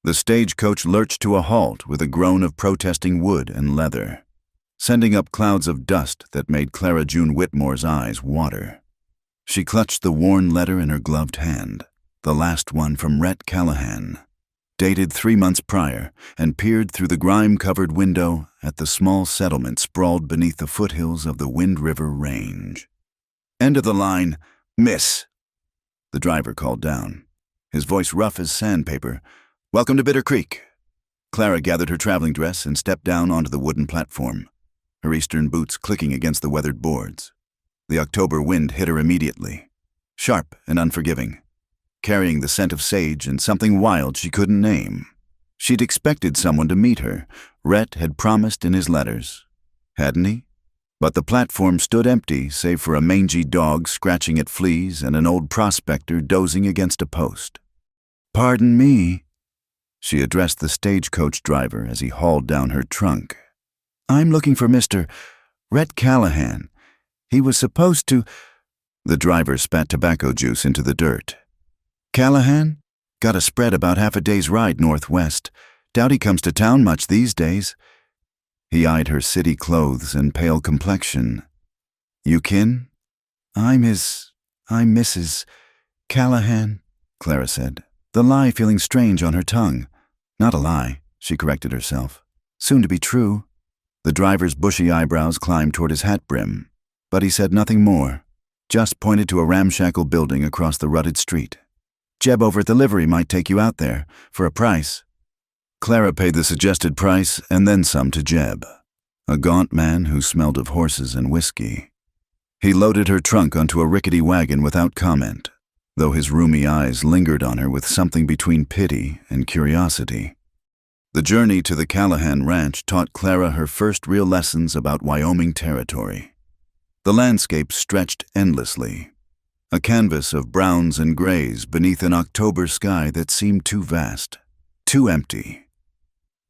The stagecoach lurched to a halt with a groan of protesting wood and leather, sending up clouds of dust that made Clara June Whitmore's eyes water. She clutched the worn letter in her gloved hand, the last one from Rhett Callahan, dated 3 months prior, and peered through the grime-covered window at the small settlement sprawled beneath the foothills of the Wind River Range. "End of the line, miss," the driver called down, his voice rough as sandpaper. "Welcome to Bitter Creek." Clara gathered her traveling dress and stepped down onto the wooden platform, her Eastern boots clicking against the weathered boards. The October wind hit her immediately, sharp and unforgiving, carrying the scent of sage and something wild she couldn't name. She'd expected someone to meet her. Rhett had promised in his letters, hadn't he? But the platform stood empty save for a mangy dog scratching at fleas and an old prospector dozing against a post. "Pardon me," she addressed the stagecoach driver as he hauled down her trunk. "I'm looking for Mr. Rhett Callahan. He was supposed to—" The driver spat tobacco juice into the dirt. "Callahan? Got a spread about half a day's ride northwest. Doubt he comes to town much these days." He eyed her city clothes and pale complexion. "You kin?" I'm Mrs. Callahan," Clara said, the lie feeling strange on her tongue. Not a lie, she corrected herself. Soon to be true. The driver's bushy eyebrows climbed toward his hat brim, but he said nothing more, just pointed to a ramshackle building across the rutted street. "Jeb over at the livery might take you out there, for a price." Clara paid the suggested price and then some to Jeb, a gaunt man who smelled of horses and whiskey. He loaded her trunk onto a rickety wagon without comment, though his roomy eyes lingered on her with something between pity and curiosity. The journey to the Callahan Ranch taught Clara her first real lessons about Wyoming territory. The landscape stretched endlessly, a canvas of browns and grays beneath an October sky that seemed too vast, too empty.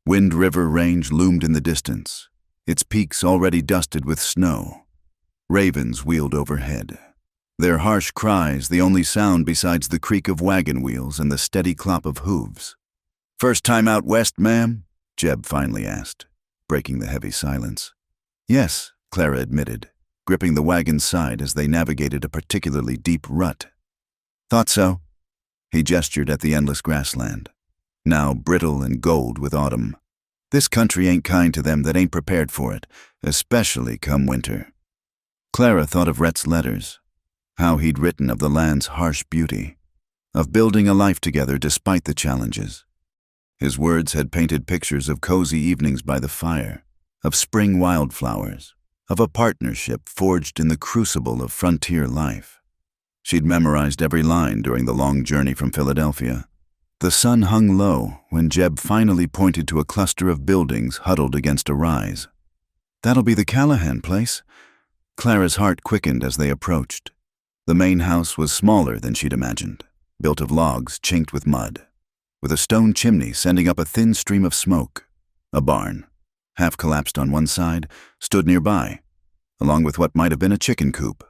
Wind River Range loomed in the distance, its peaks already dusted with snow. Ravens wheeled overhead, their harsh cries the only sound besides the creak of wagon wheels and the steady clop of hooves. "First time out west, ma'am?" Jeb finally asked, breaking the heavy silence. "Yes," Clara admitted, gripping the wagon's side as they navigated a particularly deep rut. "Thought so." He gestured at the endless grassland, now brittle and gold with autumn. "This country ain't kind to them that ain't prepared for it, especially come winter." Clara thought of Rhett's letters, how he'd written of the land's harsh beauty, of building a life together despite the challenges. His words had painted pictures of cozy evenings by the fire, of spring wildflowers, of a partnership forged in the crucible of frontier life. She'd memorized every line during the long journey from Philadelphia. The sun hung low when Jeb finally pointed to a cluster of buildings huddled against a rise. "That'll be the Callahan place." Clara's heart quickened as they approached. The main house was smaller than she'd imagined, built of logs chinked with mud, with a stone chimney sending up a thin stream of smoke. A barn, half collapsed on one side, stood nearby, along with what might have been a chicken coop.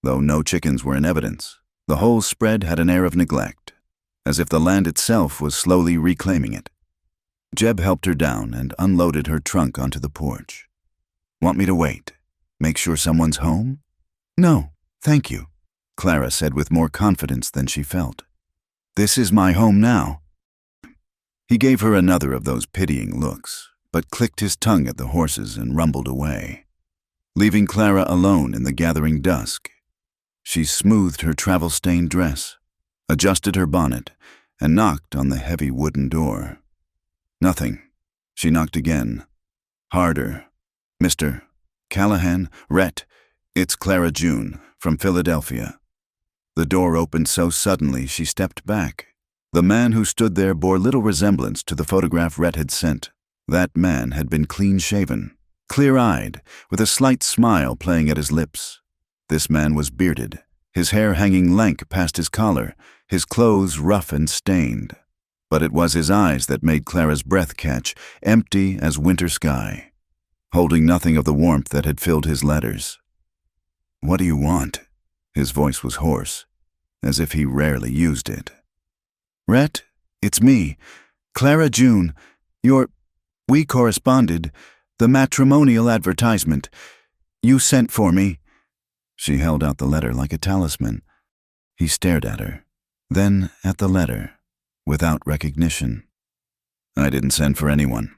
Though no chickens were in evidence, the whole spread had an air of neglect, as if the land itself was slowly reclaiming it. Jeb helped her down and unloaded her trunk onto the porch. "Want me to wait? Make sure someone's home?" "No, thank you," Clara said with more confidence than she felt. "This is my home now." He gave her another of those pitying looks, but clicked his tongue at the horses and rumbled away, leaving Clara alone in the gathering dusk. She smoothed her travel-stained dress, adjusted her bonnet, and knocked on the heavy wooden door. Nothing. She knocked again, harder. "Mr. Callahan, Rhett, it's Clara June, from Philadelphia." The door opened so suddenly she stepped back. The man who stood there bore little resemblance to the photograph Rhett had sent. That man had been clean-shaven, clear-eyed, with a slight smile playing at his lips. This man was bearded, his hair hanging lank past his collar, his clothes rough and stained. But it was his eyes that made Clara's breath catch, empty as winter sky, holding nothing of the warmth that had filled his letters. "What do you want?" His voice was hoarse, as if he rarely used it. "Rhett, it's me." Clara June, we corresponded. The matrimonial advertisement. You sent for me. She held out the letter like a talisman. He stared at her, then at the letter, without recognition. I didn't send for anyone.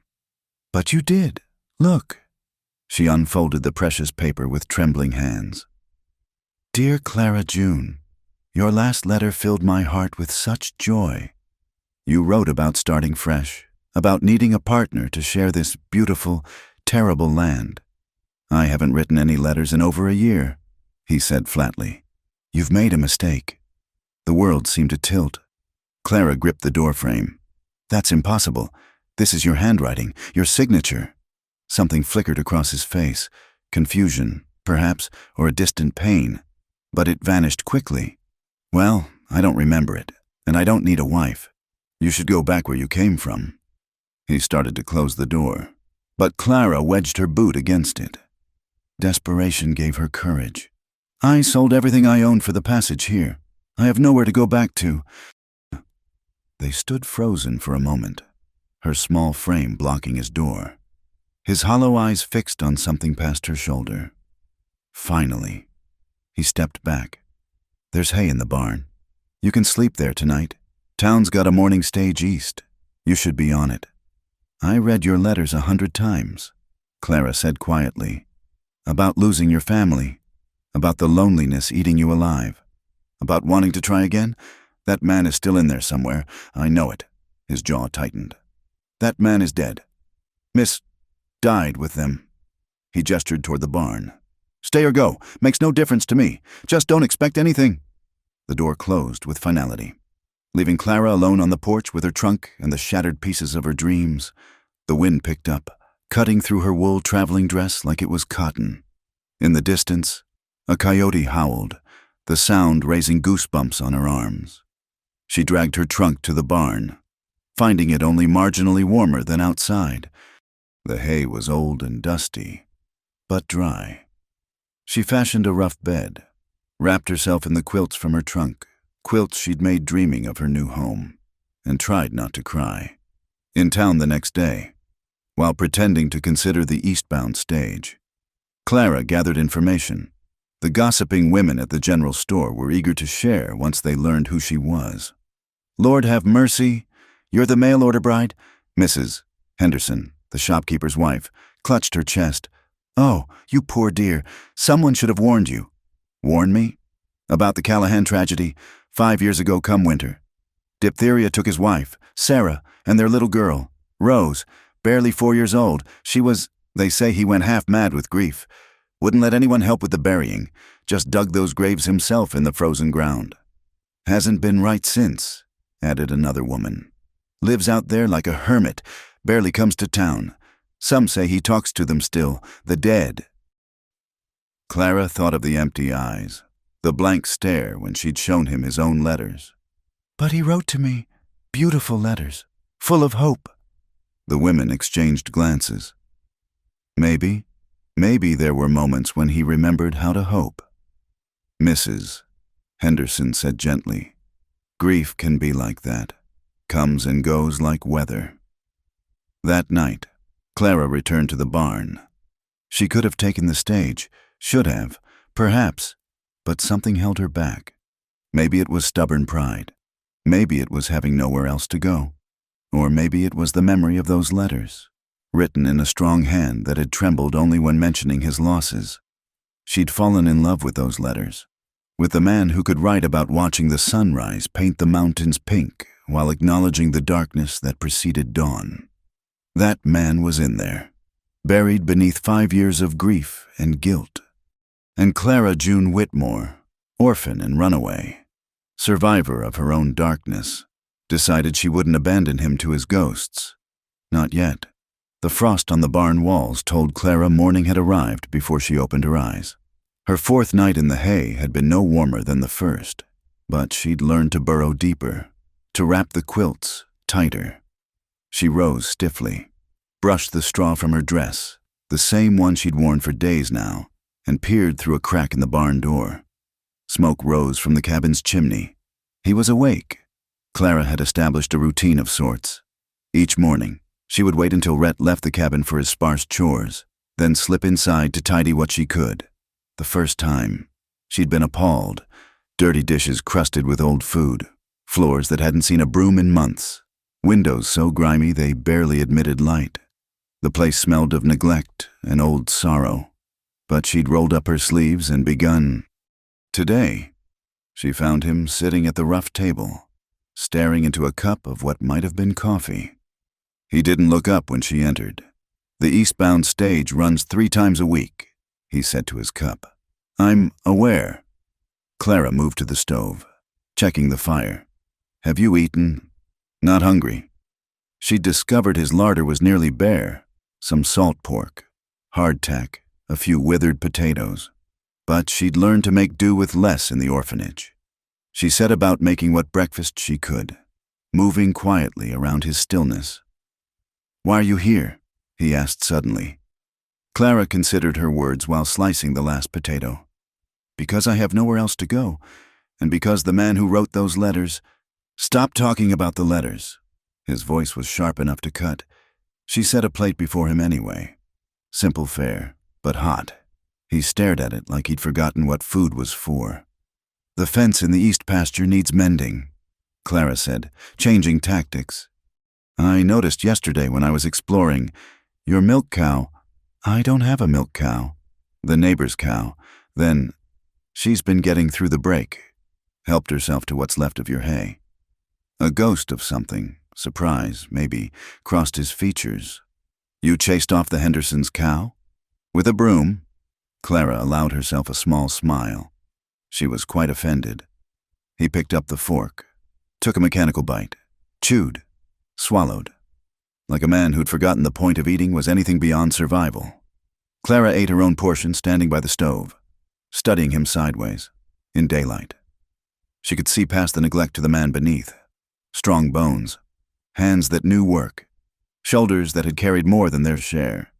But you did. Look. She unfolded the precious paper with trembling hands. Dear Clara June, your last letter filled my heart with such joy. You wrote about starting fresh, about needing a partner to share this beautiful, terrible land. I haven't written any letters in over a year, he said flatly. You've made a mistake. The world seemed to tilt. Clara gripped the doorframe. That's impossible. This is your handwriting, your signature. Something flickered across his face, confusion, perhaps, or a distant pain, but it vanished quickly. Well, I don't remember it, and I don't need a wife. You should go back where you came from. He started to close the door, but Clara wedged her boot against it. Desperation gave her courage. I sold everything I owned for the passage here. I have nowhere to go back to. They stood frozen for a moment, her small frame blocking his door. His hollow eyes fixed on something past her shoulder. Finally, he stepped back. There's hay in the barn. You can sleep there tonight. Town's got a morning stage east. You should be on it. I read your letters 100 times, Clara said quietly. About losing your family. About the loneliness eating you alive. About wanting to try again? That man is still in there somewhere. I know it. His jaw tightened. That man is dead. Miss died with them. He gestured toward the barn. Stay or go. Makes no difference to me. Just don't expect anything. The door closed with finality, leaving Clara alone on the porch with her trunk and the shattered pieces of her dreams. The wind picked up, cutting through her wool traveling dress like it was cotton. In the distance, a coyote howled, the sound raising goosebumps on her arms. She dragged her trunk to the barn, finding it only marginally warmer than outside. The hay was old and dusty, but dry. She fashioned a rough bed, wrapped herself in the quilts from her trunk, quilts she'd made dreaming of her new home, and tried not to cry. In town the next day, while pretending to consider the eastbound stage, Clara gathered information. The gossiping women at the general store were eager to share once they learned who she was. Lord have mercy, you're the mail-order bride? Mrs. Henderson, the shopkeeper's wife, clutched her chest. Oh, you poor dear, someone should have warned you. Warn me? About the Callahan tragedy, 5 years ago come winter. Diphtheria took his wife, Sarah, and their little girl, Rose, barely 4 years old. They say he went half mad with grief. Wouldn't let anyone help with the burying, just dug those graves himself in the frozen ground. Hasn't been right since, added another woman. Lives out there like a hermit, barely comes to town. Some say he talks to them still, the dead. Clara thought of the empty eyes, the blank stare when she'd shown him his own letters. But he wrote to me, beautiful letters, full of hope. The women exchanged glances. Maybe there were moments when he remembered how to hope. Mrs. Henderson said gently, grief can be like that, comes and goes like weather. That night, Clara returned to the barn. She could have taken the stage, should have, perhaps, but something held her back. Maybe it was stubborn pride. Maybe it was having nowhere else to go. Or maybe it was the memory of those letters, written in a strong hand that had trembled only when mentioning his losses. She'd fallen in love with those letters, with the man who could write about watching the sunrise paint the mountains pink while acknowledging the darkness that preceded dawn. That man was in there, buried beneath 5 years of grief and guilt. And Clara June Whitmore, orphan and runaway, survivor of her own darkness, decided she wouldn't abandon him to his ghosts. Not yet. The frost on the barn walls told Clara morning had arrived before she opened her eyes. Her 4th night in the hay had been no warmer than the first, but she'd learned to burrow deeper, to wrap the quilts tighter. She rose stiffly, brushed the straw from her dress, the same one she'd worn for days now, and peered through a crack in the barn door. Smoke rose from the cabin's chimney. He was awake. Clara had established a routine of sorts. Each morning, she would wait until Rhett left the cabin for his sparse chores, then slip inside to tidy what she could. The first time, she'd been appalled. Dirty dishes crusted with old food, floors that hadn't seen a broom in months, windows so grimy they barely admitted light. The place smelled of neglect and old sorrow, but she'd rolled up her sleeves and begun. Today, she found him sitting at the rough table, staring into a cup of what might have been coffee. He didn't look up when she entered. "The eastbound stage runs 3 times a week," he said to his cup. "I'm aware." Clara moved to the stove, checking the fire. "Have you eaten?" "Not hungry." She'd discovered his larder was nearly bare. Some salt pork, hardtack, a few withered potatoes. But she'd learned to make do with less in the orphanage. She set about making what breakfast she could, moving quietly around his stillness. "Why are you here?" he asked suddenly. Clara considered her words while slicing the last potato. "Because I have nowhere else to go, and because the man who wrote those letters—" "Stop talking about the letters." His voice was sharp enough to cut. She set a plate before him anyway. Simple fare, but hot. He stared at it like he'd forgotten what food was for. "The fence in the east pasture needs mending," Clara said, changing tactics. "I noticed yesterday when I was exploring. Your milk cow—" "I don't have a milk cow." "The neighbor's cow. Then, she's been getting through the break. Helped herself to what's left of your hay." A ghost of something, surprise, maybe, crossed his features. "You chased off the Hendersons' cow?" "With a broom?" Clara allowed herself a small smile. She was quite offended. He picked up the fork, took a mechanical bite, chewed, swallowed, like a man who'd forgotten the point of eating was anything beyond survival. Clara ate her own portion standing by the stove, studying him sideways, in daylight. She could see past the neglect to the man beneath. Strong bones, hands that knew work, shoulders that had carried more than their share.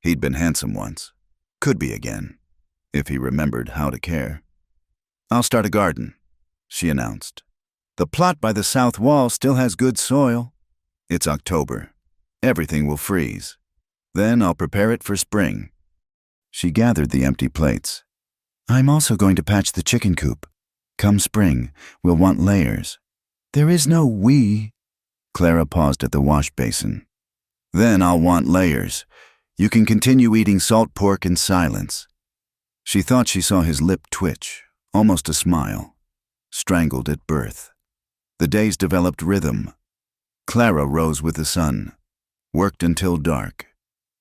He'd been handsome once. Could be again, if he remembered how to care. "I'll start a garden," she announced. "The plot by the south wall still has good soil. It's October. Everything will freeze. Then I'll prepare it for spring." She gathered the empty plates. "I'm also going to patch the chicken coop. Come spring, we'll want layers." "There is no we." Clara paused at the wash basin. "Then I'll want layers. You can continue eating salt pork in silence." She thought she saw his lip twitch, almost a smile. Strangled at birth. The days developed rhythm. Clara rose with the sun, worked until dark.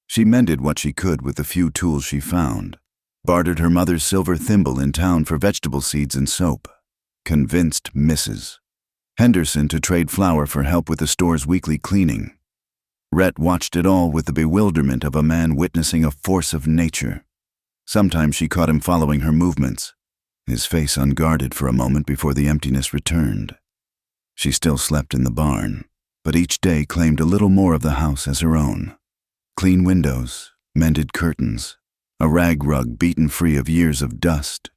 She mended what she could with the few tools she found, bartered her mother's silver thimble in town for vegetable seeds and soap, convinced Mrs. Henderson to trade flour for help with the store's weekly cleaning. Rhett watched it all with the bewilderment of a man witnessing a force of nature. Sometimes she caught him following her movements, his face unguarded for a moment before the emptiness returned. She still slept in the barn, but each day claimed a little more of the house as her own. Clean windows, mended curtains, a rag rug beaten free of years of dust.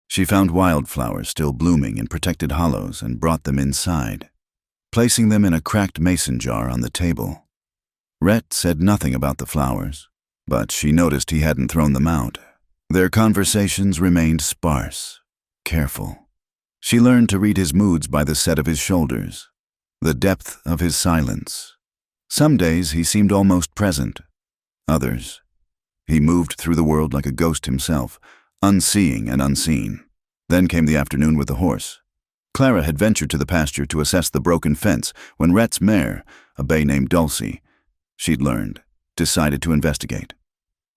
She found wildflowers still blooming in protected hollows and brought them inside, placing them in a cracked mason jar on the table. Rhett said nothing about the flowers, but she noticed he hadn't thrown them out. Their conversations remained sparse, careful. She learned to read his moods by the set of his shoulders, the depth of his silence. Some days he seemed almost present. Others, he moved through the world like a ghost himself, unseeing and unseen. Then came the afternoon with the horse. Clara had ventured to the pasture to assess the broken fence when Rhett's mare, a bay named Dulcie, she'd learned, decided to investigate.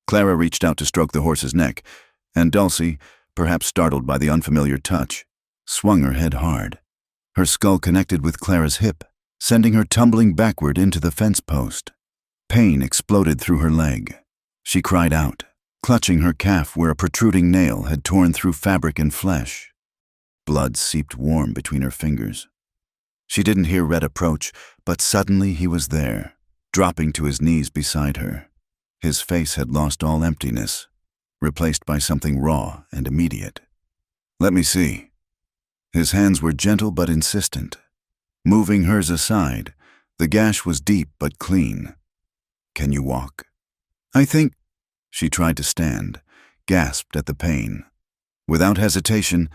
Clara reached out to stroke the horse's neck, and Dulcie, perhaps startled by the unfamiliar touch, swung her head hard. Her skull connected with Clara's hip, sending her tumbling backward into the fence post. Pain exploded through her leg. She cried out, clutching her calf where a protruding nail had torn through fabric and flesh. Blood seeped warm between her fingers. She didn't hear Rhett approach, but suddenly he was there, dropping to his knees beside her. His face had lost all emptiness, replaced by something raw and immediate. "Let me see." His hands were gentle but insistent. Moving hers aside, The gash was deep but clean. "Can you walk?" "I think—" She tried to stand, gasped at the pain. Without hesitation,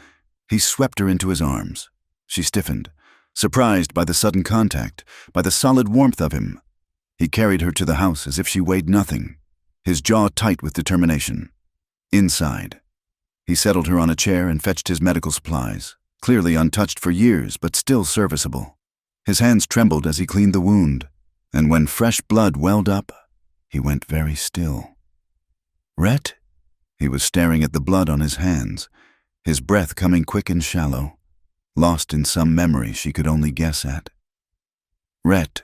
he swept her into his arms. She stiffened, surprised by the sudden contact, by the solid warmth of him. He carried her to the house as if she weighed nothing, his jaw tight with determination. Inside, he settled her on a chair and fetched his medical supplies, clearly untouched for years but still serviceable. His hands trembled as he cleaned the wound, and when fresh blood welled up, he went very still. "Rhett?" He was staring at the blood on his hands, his breath coming quick and shallow, lost in some memory she could only guess at. "Rhett."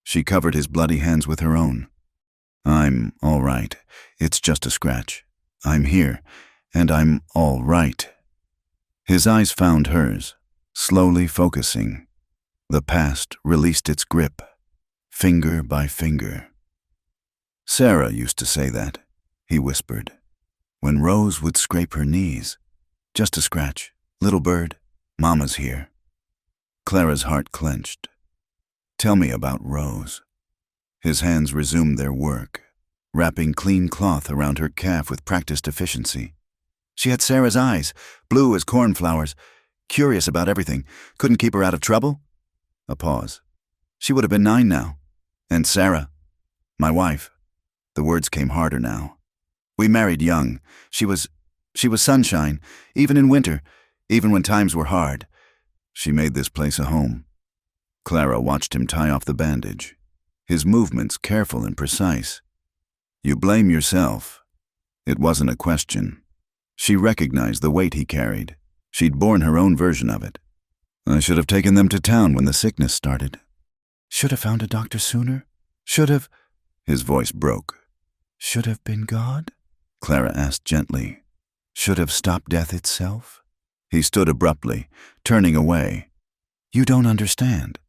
She covered his bloody hands with her own. "I'm all right. It's just a scratch. I'm here, and I'm all right." His eyes found hers, slowly focusing. The past released its grip, finger by finger. "Sarah used to say that," he whispered, "when Rose would scrape her knees. Just a scratch, little bird, Mama's here." Clara's heart clenched. "Tell me about Rose." His hands resumed their work, wrapping clean cloth around her calf with practiced efficiency. "She had Sarah's eyes, blue as cornflowers, curious about everything, couldn't keep her out of trouble." A pause. "She would have been 9 now. And Sarah, my wife." The words came harder now. "We married young. She was sunshine, even in winter, even when times were hard. She made this place a home." Clara watched him tie off the bandage, his movements careful and precise. "You blame yourself." It wasn't a question. She recognized the weight he carried. She'd borne her own version of it. "I should have taken them to town when the sickness started." "Should have found a doctor sooner? Should have—" His voice broke. "Should have been God?" Clara asked gently. "Should have stopped death itself?" He stood abruptly, turning away. "You don't understand.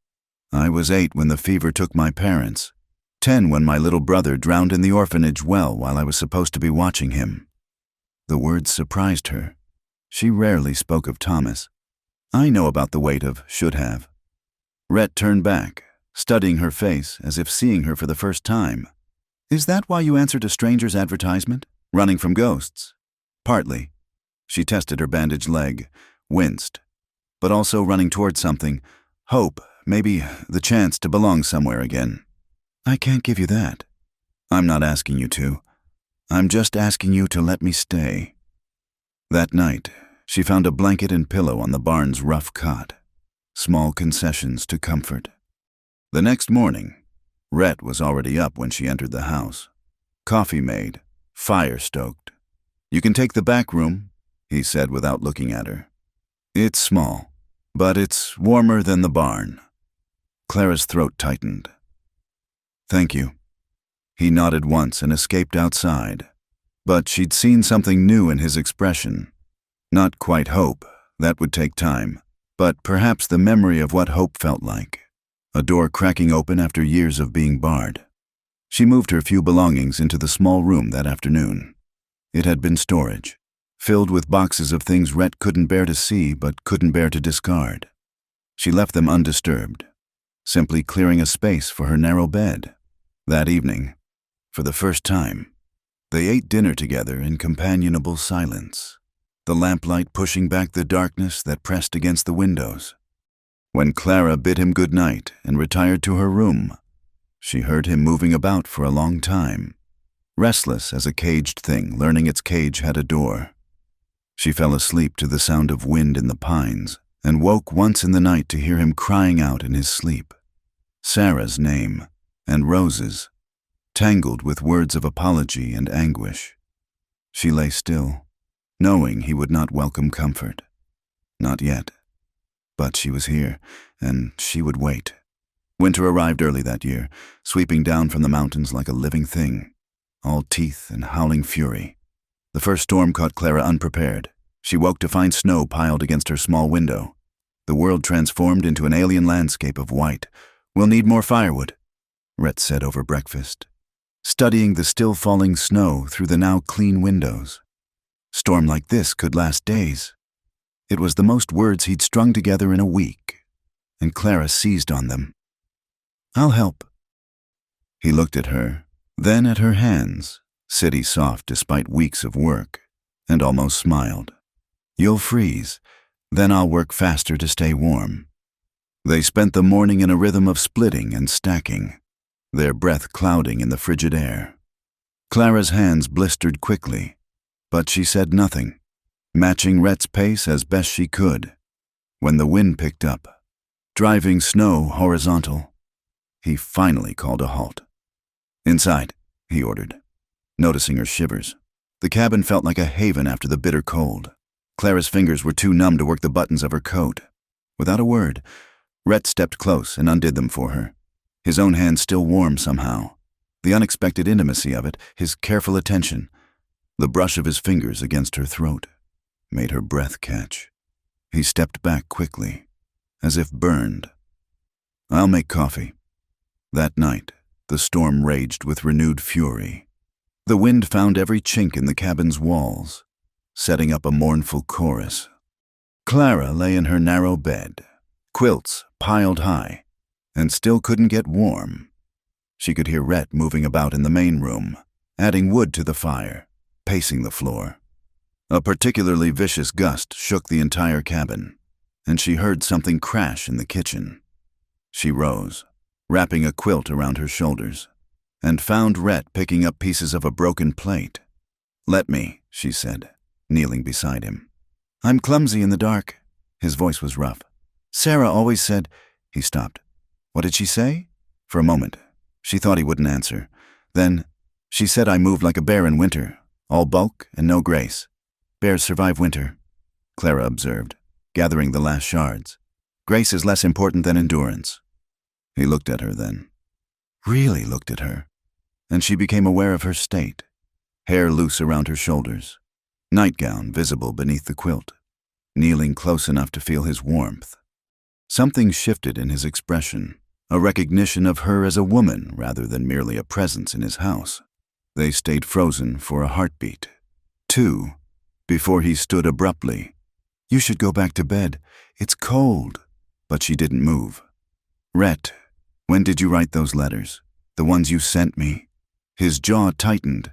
I was 8 when the fever took my parents, 10 when my little brother drowned in the orphanage well while I was supposed to be watching him." The words surprised her. She rarely spoke of Thomas. "I know about the weight of should have." Rhett turned back, studying her face as if seeing her for the first time. "Is that why you answered a stranger's advertisement? Running from ghosts?" "Partly." She tested her bandaged leg, winced, but also running towards something, hope, maybe the chance to belong somewhere again. "I can't give you that." "I'm not asking you to. I'm just asking you to let me stay." That night, she found a blanket and pillow on the barn's rough cot, small concessions to comfort. The next morning, Rhett was already up when she entered the house. Coffee made, fire stoked. "You can take the back room," he said without looking at her. "It's small, but it's warmer than the barn." Clara's throat tightened. "Thank you." He nodded once and escaped outside, but she'd seen something new in his expression. Not quite hope, that would take time, but perhaps the memory of what hope felt like. A door cracking open after years of being barred. She moved her few belongings into the small room that afternoon. It had been storage, filled with boxes of things Rhett couldn't bear to see but couldn't bear to discard. She left them undisturbed, simply clearing a space for her narrow bed. That evening, for the first time, they ate dinner together in companionable silence, the lamplight pushing back the darkness that pressed against the windows. When Clara bid him good night and retired to her room, she heard him moving about for a long time, restless as a caged thing learning its cage had a door. She fell asleep to the sound of wind in the pines and woke once in the night to hear him crying out in his sleep. Sarah's name and Rose's, tangled with words of apology and anguish. She lay still, knowing he would not welcome comfort. Not yet. But she was here, and she would wait. Winter arrived early that year, sweeping down from the mountains like a living thing, all teeth and howling fury. The first storm caught Clara unprepared. She woke to find snow piled against her small window. The world transformed into an alien landscape of white. "We'll need more firewood," Rhett said over breakfast, studying the still-falling snow through the now clean windows. Storm like this could last days. It was the most words he'd strung together in a week, and Clara seized on them. I'll help. He looked at her, then at her hands, city soft despite weeks of work, and almost smiled. You'll freeze, then I'll work faster to stay warm. They spent the morning in a rhythm of splitting and stacking, their breath clouding in the frigid air. Clara's hands blistered quickly, but she said nothing, matching Rhett's pace as best she could. When the wind picked up, driving snow horizontal, he finally called a halt. Inside, he ordered, noticing her shivers. The cabin felt like a haven after the bitter cold. Clara's fingers were too numb to work the buttons of her coat. Without a word, Rhett stepped close and undid them for her, his own hand still warm somehow. The unexpected intimacy of it, his careful attention, the brush of his fingers against her throat, made her breath catch. He stepped back quickly, as if burned. I'll make coffee. That night, the storm raged with renewed fury. The wind found every chink in the cabin's walls, setting up a mournful chorus. Clara lay in her narrow bed, quilts piled high, and still couldn't get warm. She could hear Rhett moving about in the main room, adding wood to the fire, pacing the floor. A particularly vicious gust shook the entire cabin, and she heard something crash in the kitchen. She rose, wrapping a quilt around her shoulders, and found Rhett picking up pieces of a broken plate. Let me, she said, kneeling beside him. I'm clumsy in the dark. His voice was rough. Sarah always said... He stopped. What did she say? For a moment, she thought he wouldn't answer. Then, she said I moved like a bear in winter, all bulk and no grace. Bears survive winter, Clara observed, gathering the last shards. Grace is less important than endurance. He looked at her then. Really looked at her. And she became aware of her state, hair loose around her shoulders, nightgown visible beneath the quilt, kneeling close enough to feel his warmth. Something shifted in his expression, a recognition of her as a woman rather than merely a presence in his house. They stayed frozen for a heartbeat. 2, before he stood abruptly. You should go back to bed. It's cold. But she didn't move. Rhett, when did you write those letters? The ones you sent me? His jaw tightened.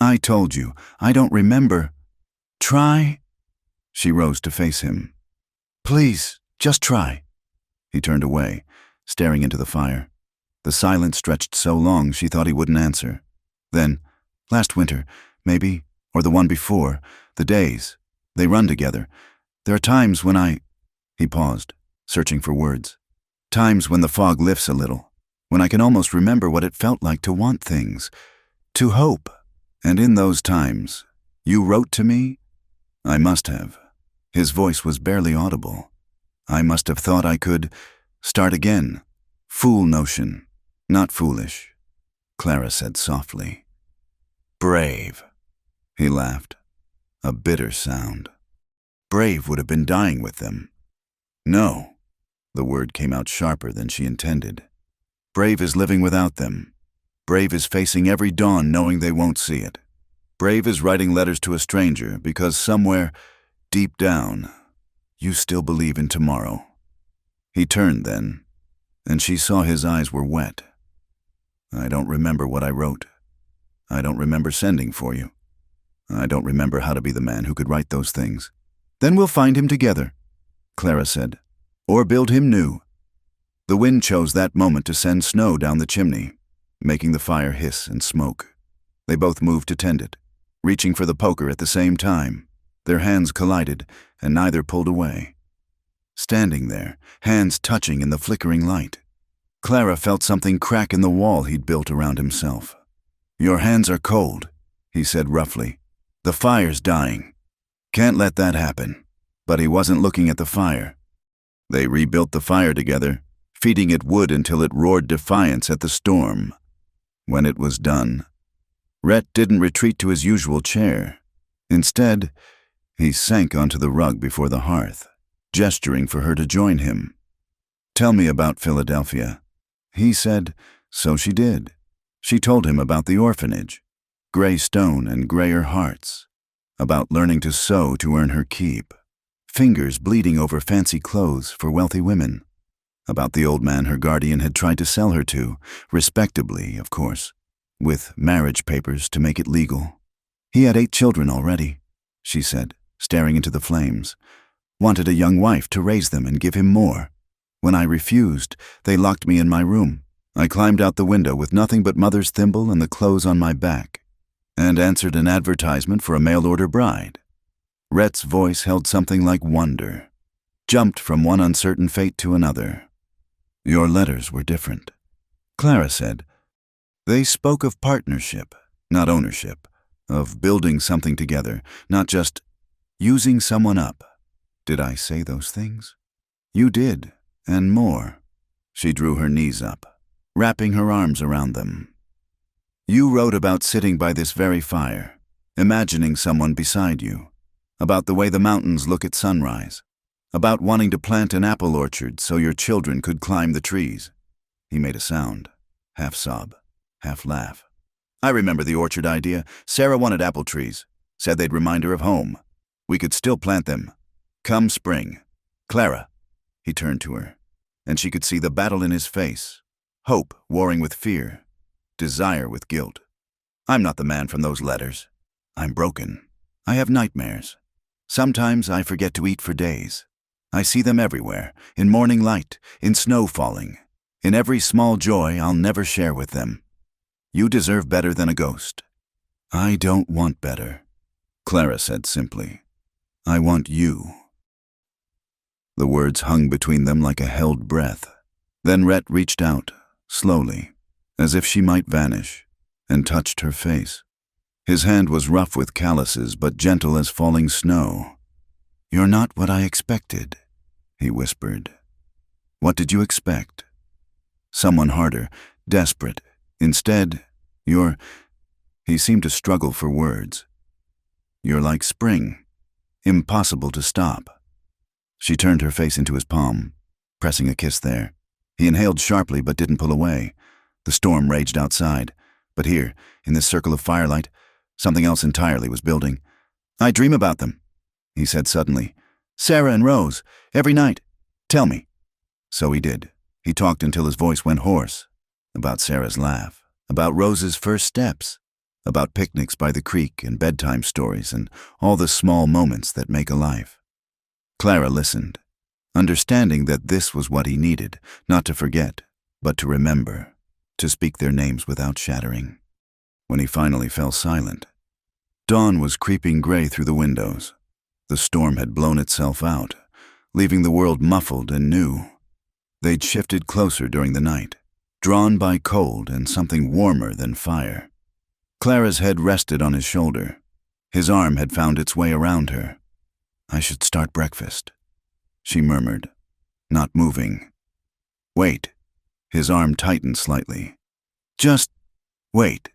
I told you, I don't remember. Try? She rose to face him. Please, just try. He turned away, staring into the fire. The silence stretched so long she thought he wouldn't answer. Then, last winter, maybe, or the one before, the days, they run together. There are times when He paused, searching for words. Times when the fog lifts a little, when I can almost remember what it felt like to want things, to hope. And in those times, you wrote to me? I must have. His voice was barely audible. I must have thought I could start again. Fool notion, not foolish, Clara said softly. Brave. He laughed, a bitter sound. Brave would have been dying with them. No. The word came out sharper than she intended. Brave is living without them. Brave is facing every dawn knowing they won't see it. Brave is writing letters to a stranger because somewhere, deep down, you still believe in tomorrow. He turned then, and she saw his eyes were wet. I don't remember what I wrote. I don't remember sending for you. I don't remember how to be the man who could write those things. Then we'll find him together, Clara said, or build him new. The wind chose that moment to send snow down the chimney, making the fire hiss and smoke. They both moved to tend it, reaching for the poker at the same time. Their hands collided, and neither pulled away. Standing there, hands touching in the flickering light, Clara felt something crack in the wall he'd built around himself. Your hands are cold, he said roughly. The fire's dying. Can't let that happen. But he wasn't looking at the fire. They rebuilt the fire together, feeding it wood until it roared defiance at the storm. When it was done, Rhett didn't retreat to his usual chair. Instead, he sank onto the rug before the hearth, gesturing for her to join him. Tell me about Philadelphia. He said, so she did. She told him about the orphanage, gray stone and grayer hearts, about learning to sew to earn her keep, fingers bleeding over fancy clothes for wealthy women. About the old man her guardian had tried to sell her to, respectably, of course, with marriage papers to make it legal. He had 8 children already, she said, staring into the flames. Wanted a young wife to raise them and give him more. When I refused, they locked me in my room. I climbed out the window with nothing but mother's thimble and the clothes on my back, and answered an advertisement for a mail-order bride. Rhett's voice held something like wonder, jumped from one uncertain fate to another. Your letters were different, Clara said. They spoke of partnership, not ownership, of building something together, not just using someone up. Did I say those things? You did, and more. She drew her knees up, wrapping her arms around them. You wrote about sitting by this very fire, imagining someone beside you, about the way the mountains look at sunrise, about wanting to plant an apple orchard so your children could climb the trees. He made a sound, half sob, half laugh. I remember the orchard idea. Sarah wanted apple trees, said they'd remind her of home. We could still plant them. Come spring. Clara, he turned to her, and she could see the battle in his face, hope warring with fear, desire with guilt. I'm not the man from those letters. I'm broken. I have nightmares. Sometimes I forget to eat for days. I see them everywhere, in morning light, in snow falling, in every small joy I'll never share with them. You deserve better than a ghost. I don't want better, Clara said simply. I want you. The words hung between them like a held breath. Then Rhett reached out, slowly, as if she might vanish, and touched her face. His hand was rough with calluses, but gentle as falling snow. You're not what I expected, he whispered. What did you expect? Someone harder, desperate. Instead, you're... He seemed to struggle for words. You're like spring, impossible to stop. She turned her face into his palm, pressing a kiss there. He inhaled sharply but didn't pull away. The storm raged outside, but here, in this circle of firelight, something else entirely was building. I dream about them, he said suddenly. Sarah and Rose, every night. Tell me. So he did. He talked until his voice went hoarse. About Sarah's laugh, about Rose's first steps, about picnics by the creek and bedtime stories and all the small moments that make a life. Clara listened, understanding that this was what he needed, not to forget, but to remember, to speak their names without shattering. When he finally fell silent, dawn was creeping gray through the windows. The storm had blown itself out, leaving the world muffled and new. They'd shifted closer during the night, drawn by cold and something warmer than fire. Clara's head rested on his shoulder. His arm had found its way around her. I should start breakfast, she murmured, not moving. Wait. His arm tightened slightly. Just wait.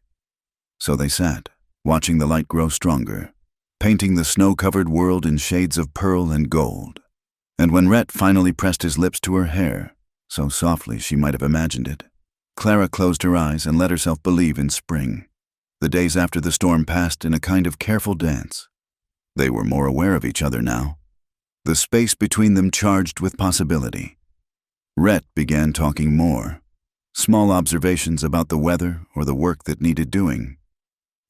So they sat, watching the light grow stronger, painting the snow-covered world in shades of pearl and gold. And when Rhett finally pressed his lips to her hair, so softly she might have imagined it, Clara closed her eyes and let herself believe in spring. The days after the storm passed in a kind of careful dance. They were more aware of each other now, the space between them charged with possibility. Rhett began talking more, small observations about the weather or the work that needed doing.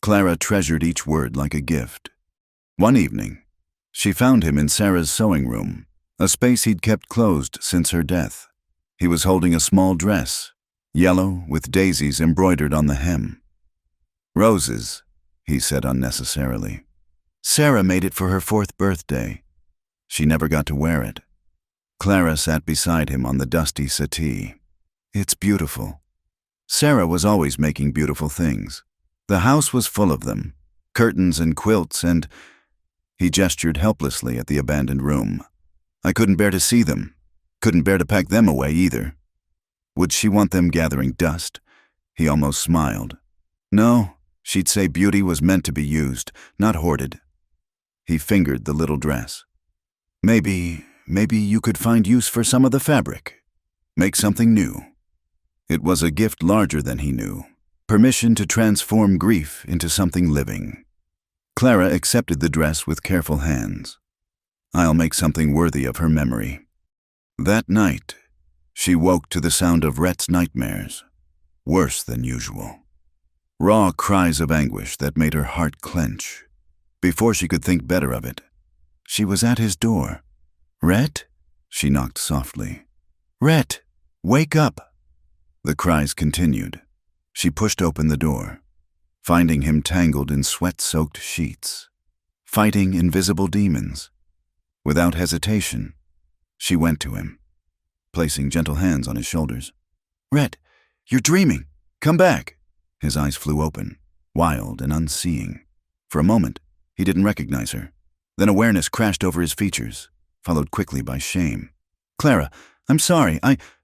Clara treasured each word like a gift. One evening, she found him in Sarah's sewing room, a space he'd kept closed since her death. He was holding a small dress, yellow with daisies embroidered on the hem. Roses, he said unnecessarily. Sarah made it for her 4th birthday. She never got to wear it. Clara sat beside him on the dusty settee. It's beautiful. Sarah was always making beautiful things. The house was full of them, curtains and quilts, and... He gestured helplessly at the abandoned room. I couldn't bear to see them. Couldn't bear to pack them away either. Would she want them gathering dust? He almost smiled. No, she'd say beauty was meant to be used, not hoarded. He fingered the little dress. Maybe you could find use for some of the fabric. Make something new. It was a gift larger than he knew. Permission to transform grief into something living. Clara accepted the dress with careful hands. I'll make something worthy of her memory. That night, She woke to the sound of Rhett's nightmares, worse than usual. Raw cries of anguish that made her heart clench. Before she could think better of it, she was at his door. "Rhett?" She knocked softly. "Rhett, wake up!" The cries continued. She pushed open the door, finding him tangled in sweat-soaked sheets, fighting invisible demons. Without hesitation, she went to him, placing gentle hands on his shoulders. "Rhett, you're dreaming! Come back!" His eyes flew open, wild and unseeing. For a moment, he didn't recognize her. Then awareness crashed over his features, followed quickly by shame. "Clara, I'm sorry,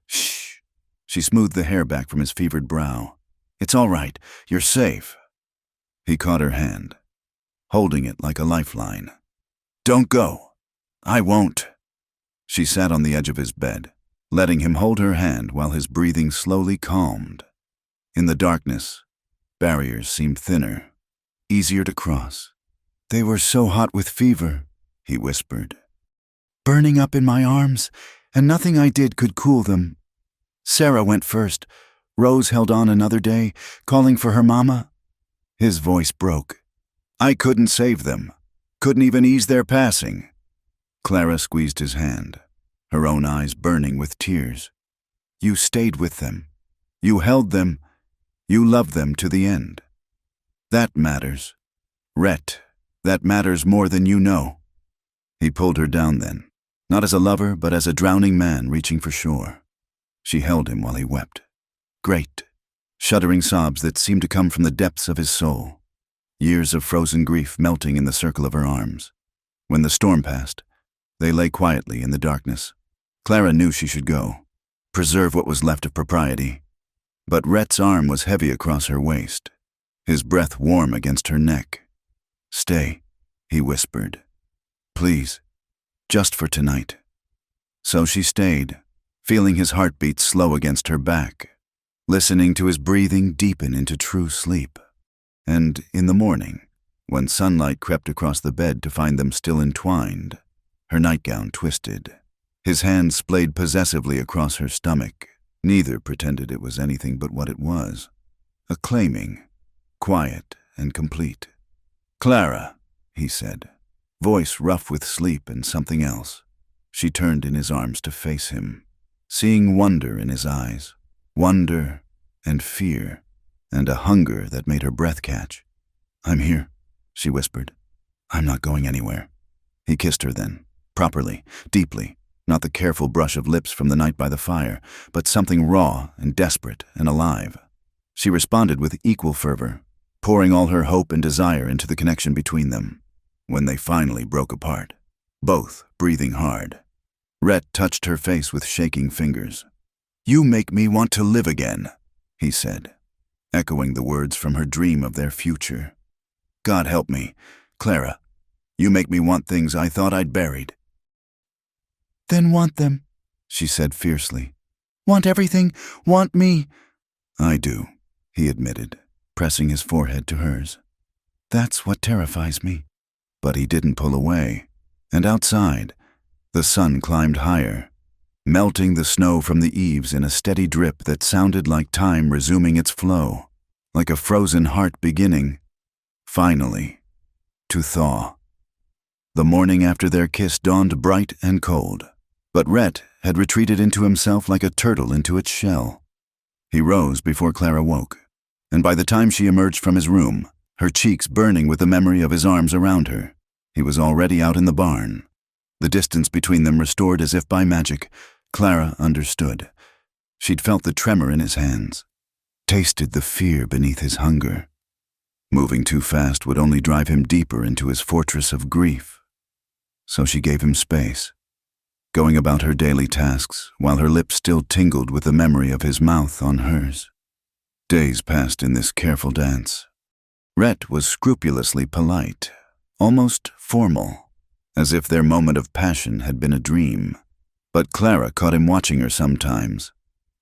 Shh." She smoothed the hair back from his fevered brow. "It's all right. You're safe." He caught her hand, holding it like a lifeline. "Don't go. I won't." She sat on the edge of his bed, letting him hold her hand while his breathing slowly calmed. In the darkness, barriers seemed thinner, easier to cross. "They were so hot with fever," he whispered, "burning up in my arms, and nothing I did could cool them. Sarah went first. Rose held on another day, calling for her mama." His voice broke. "I couldn't save them. Couldn't even ease their passing." Clara squeezed his hand, her own eyes burning with tears. "You stayed with them. You held them. You loved them to the end. That matters. Rhett, that matters more than you know." He pulled her down then, not as a lover, but as a drowning man reaching for shore. She held him while he wept. Great, shuddering sobs that seemed to come from the depths of his soul. Years of frozen grief melting in the circle of her arms. When the storm passed, they lay quietly in the darkness. Clara knew she should go, preserve what was left of propriety. But Rhett's arm was heavy across her waist, his breath warm against her neck. "Stay," he whispered. "Please, just for tonight." So she stayed, feeling his heartbeat slow against her back, listening to his breathing deepen into true sleep. And in the morning, when sunlight crept across the bed to find them still entwined, her nightgown twisted, his hand splayed possessively across her stomach. Neither pretended it was anything but what it was, a claiming, quiet and complete. "Clara," he said, voice rough with sleep and something else. She turned in his arms to face him, seeing wonder in his eyes, wonder and fear, and a hunger that made her breath catch. "I'm here," she whispered. "I'm not going anywhere." He kissed her then, properly, deeply, not the careful brush of lips from the night by the fire, but something raw and desperate and alive. She responded with equal fervor, pouring all her hope and desire into the connection between them. When they finally broke apart, both breathing hard, Rhett touched her face with shaking fingers. "You make me want to live again," he said, echoing the words from her dream of their future. "God help me, Clara. You make me want things I thought I'd buried." "Then want them," she said fiercely. "Want everything. Want me." "I do," he admitted, pressing his forehead to hers. "That's what terrifies me." But he didn't pull away, and outside, the sun climbed higher, melting the snow from the eaves in a steady drip that sounded like time resuming its flow, like a frozen heart beginning, finally, to thaw. The morning after their kiss dawned bright and cold, but Rhett had retreated into himself like a turtle into its shell. He rose before Clara woke, and by the time she emerged from his room, her cheeks burning with the memory of his arms around her, he was already out in the barn. The distance between them restored as if by magic, Clara understood. She'd felt the tremor in his hands, tasted the fear beneath his hunger. Moving too fast would only drive him deeper into his fortress of grief. So she gave him space, going about her daily tasks while her lips still tingled with the memory of his mouth on hers. Days passed in this careful dance. Rhett was scrupulously polite, almost formal, as if their moment of passion had been a dream. But Clara caught him watching her sometimes,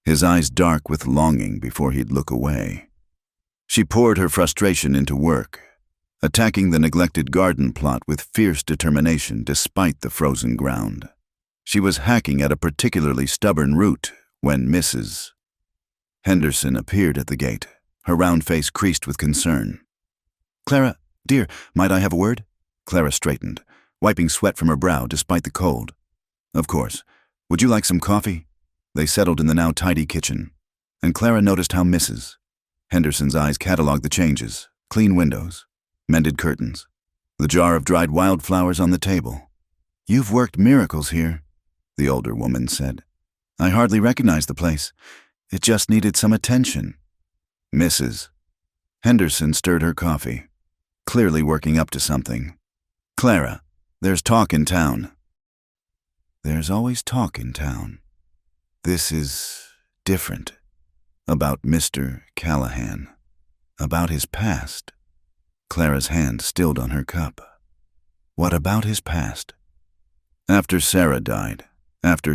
his eyes dark with longing before he'd look away. She poured her frustration into work, attacking the neglected garden plot with fierce determination despite the frozen ground. She was hacking at a particularly stubborn root, when Mrs. Henderson appeared at the gate, her round face creased with concern. "Clara, dear, might I have a word?" Clara straightened, wiping sweat from her brow despite the cold. "Of course. Would you like some coffee?" They settled in the now tidy kitchen, and Clara noticed how Mrs. Henderson's eyes catalogued the changes: clean windows, mended curtains, the jar of dried wildflowers on the table. "You've worked miracles here," the older woman said. "I hardly recognize the place. It just needed some attention." Mrs. Henderson stirred her coffee, clearly working up to something. "Clara, there's talk in town." "There's always talk in town. This is different. About Mr. Callahan. About his past." Clara's hand stilled on her cup. "What about his past?" "After Sarah died, after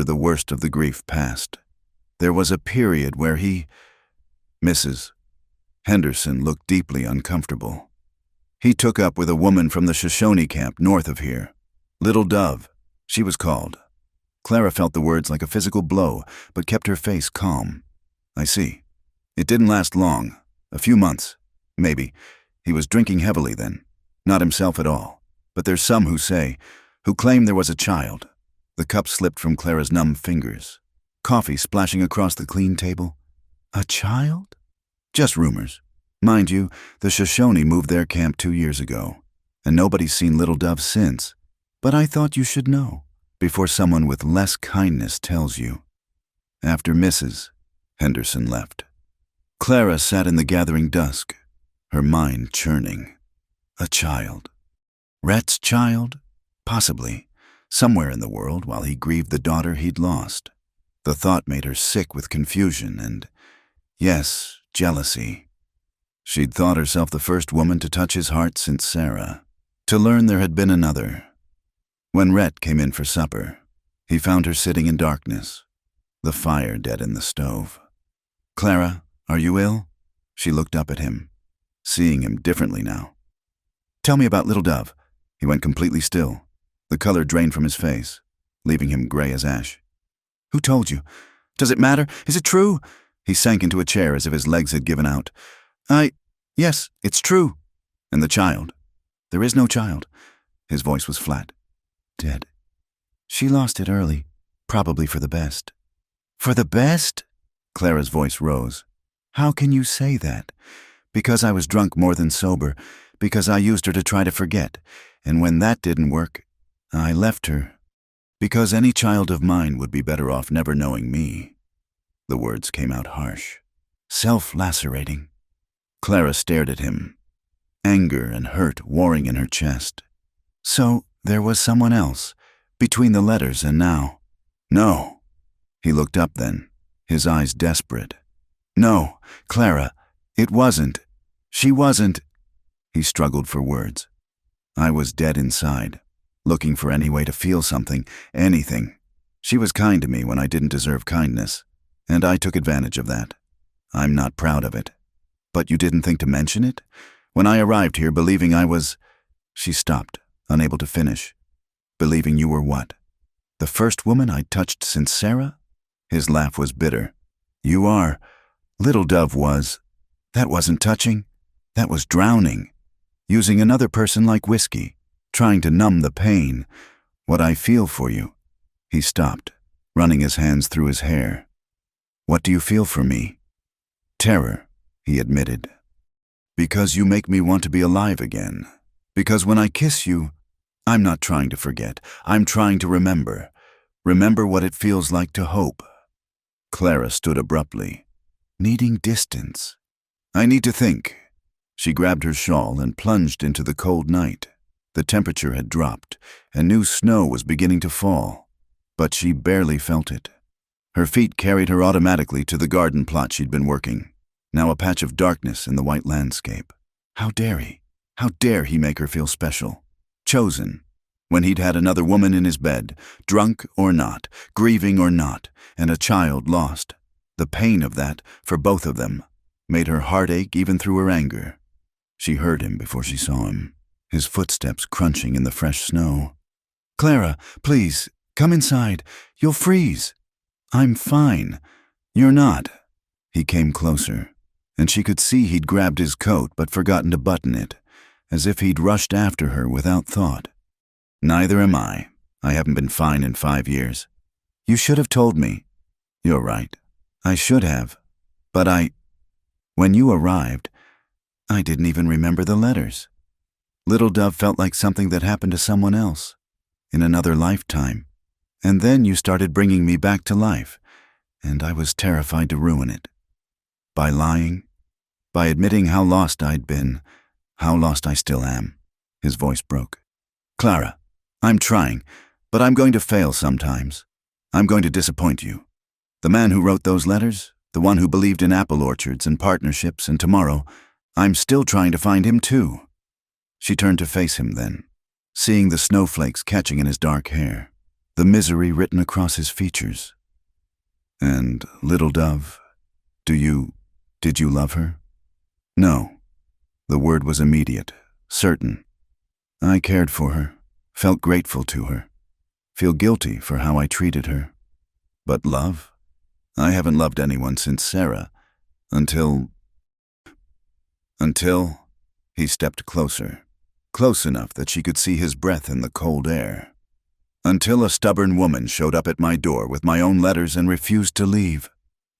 the worst of the grief passed, there was a period where he—" Mrs. Henderson looked deeply uncomfortable. "He took up with a woman from the Shoshone camp north of here. Little Dove, she was called." Clara felt the words like a physical blow, but kept her face calm. "I see. It didn't last long. A few months, maybe. He was drinking heavily then. Not himself at all. But there's some who claim there was a child." The cup slipped from Clara's numb fingers, coffee splashing across the clean table. "A child?" "Just rumors. Mind you, the Shoshone moved their camp 2 years ago, and nobody's seen Little Dove since. But I thought you should know, before someone with less kindness tells you." After Mrs. Henderson left, Clara sat in the gathering dusk, her mind churning. A child. Rhett's child? Possibly. Somewhere in the world while he grieved the daughter he'd lost. The thought made her sick with confusion and, yes, jealousy. She'd thought herself the first woman to touch his heart since Sarah, to learn there had been another. When Rhett came in for supper, he found her sitting in darkness, the fire dead in the stove. "Clara, are you ill?" She looked up at him, seeing him differently now. "Tell me about Little Dove." He went completely still. The color drained from his face, leaving him gray as ash. "Who told you? Does it matter? Is it true?" He sank into a chair as if his legs had given out. Yes, it's true." "And the child?" "There is no child." His voice was flat. "Dead. She lost it early, probably for the best." "For the best?" Clara's voice rose. "How can you say that? Because I was drunk more than sober, because I used her to try to forget, and when that didn't work, I left her. Because any child of mine would be better off never knowing me." The words came out harsh, self-lacerating. Clara stared at him, anger and hurt warring in her chest. "So there was someone else, between the letters and now?" "No." He looked up then, his eyes desperate. "No, Clara, it wasn't. She wasn't." He struggled for words. "I was dead inside, looking for any way to feel something, anything. She was kind to me when I didn't deserve kindness, and I took advantage of that. I'm not proud of it. But you didn't think to mention it? When I arrived here believing I was—" She stopped, unable to finish. "Believing you were what? The first woman I'd touched since Sarah?" His laugh was bitter. "You are. Little Dove was. That wasn't touching. That was drowning. Using another person like whiskey, trying to numb the pain. What I feel for you." He stopped, running his hands through his hair. "What do you feel for me?" "Terror," he admitted. "Because you make me want to be alive again. Because when I kiss you, I'm not trying to forget. I'm trying to remember. Remember what it feels like to hope." Clara stood abruptly, needing distance. "I need to think." She grabbed her shawl and plunged into the cold night. The temperature had dropped, and new snow was beginning to fall, but she barely felt it. Her feet carried her automatically to the garden plot she'd been working, now a patch of darkness in the white landscape. How dare he? How dare he make her feel special? Chosen, when he'd had another woman in his bed, drunk or not, grieving or not, and a child lost. The pain of that, for both of them, made her heart ache even through her anger. She heard him before she saw him, his footsteps crunching in the fresh snow. "Clara, please, come inside. You'll freeze." I'm fine. You're not. He came closer, and she could see he'd grabbed his coat but forgotten to button it, as if he'd rushed after her without thought. Neither am I. I haven't been fine in 5 years. You should have told me. You're right. I should have. But when you arrived, I didn't even remember the letters. Little Dove felt like something that happened to someone else, in another lifetime. And then you started bringing me back to life, and I was terrified to ruin it. By lying, by admitting how lost I'd been, how lost I still am. His voice broke. Clara, I'm trying, but I'm going to fail sometimes. I'm going to disappoint you. The man who wrote those letters, the one who believed in apple orchards and partnerships and tomorrow, I'm still trying to find him too. She turned to face him then, seeing the snowflakes catching in his dark hair, the misery written across his features. And, Little Dove, did you love her? No. The word was immediate, certain. I cared for her, felt grateful to her, feel guilty for how I treated her. But love? I haven't loved anyone since Sarah, until... He stepped closer, close enough that she could see his breath in the cold air. Until a stubborn woman showed up at my door with my own letters and refused to leave.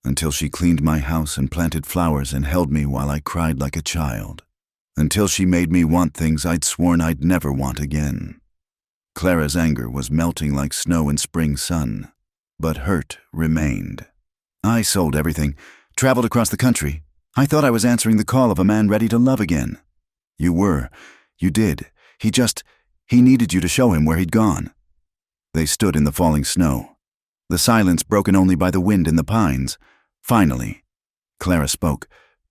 Until she cleaned my house and planted flowers and held me while I cried like a child. Until she made me want things I'd sworn I'd never want again. Clara's anger was melting like snow in spring sun, but hurt remained. I sold everything, traveled across the country. I thought I was answering the call of a man ready to love again. You were. You did. He needed you to show him where he'd gone. They stood in the falling snow, the silence broken only by the wind in the pines. Finally, Clara spoke.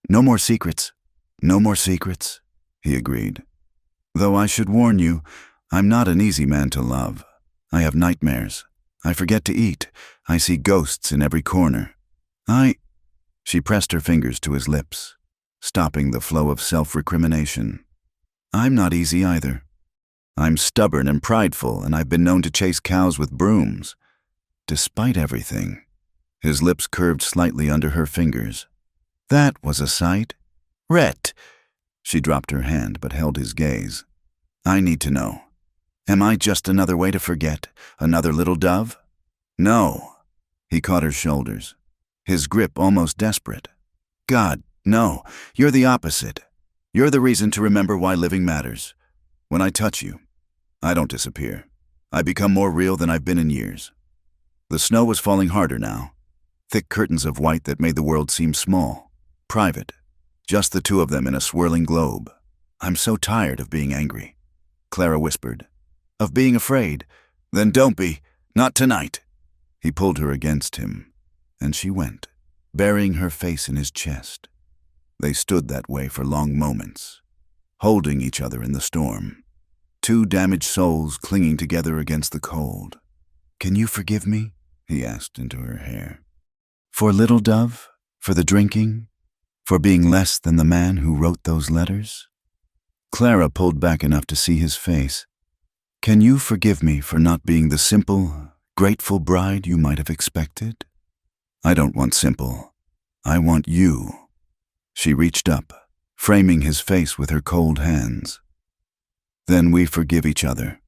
No more secrets. No more secrets, he agreed. Though I should warn you, I'm not an easy man to love. I have nightmares. I forget to eat. I see ghosts in every corner. She pressed her fingers to his lips, stopping the flow of self-recrimination. I'm not easy either. I'm stubborn and prideful, and I've been known to chase cows with brooms. Despite everything, his lips curved slightly under her fingers. That was a sight. Rhett! She dropped her hand but held his gaze. I need to know. Am I just another way to forget? Another Little Dove? No. He caught her shoulders, his grip almost desperate. God, no. You're the opposite. You're the reason to remember why living matters. When I touch you, I don't disappear. I become more real than I've been in years. The snow was falling harder now, thick curtains of white that made the world seem small, private, just the two of them in a swirling globe. I'm so tired of being angry, Clara whispered. Of being afraid. Then don't be. Not tonight. He pulled her against him, and she went, burying her face in his chest. They stood that way for long moments, holding each other in the storm, two damaged souls clinging together against the cold. Can you forgive me? He asked into her hair. For Little Dove? For the drinking? For being less than the man who wrote those letters? Clara pulled back enough to see his face. Can you forgive me for not being the simple, grateful bride you might have expected? I don't want simple. I want you. She reached up, framing his face with her cold hands. Then we forgive each other,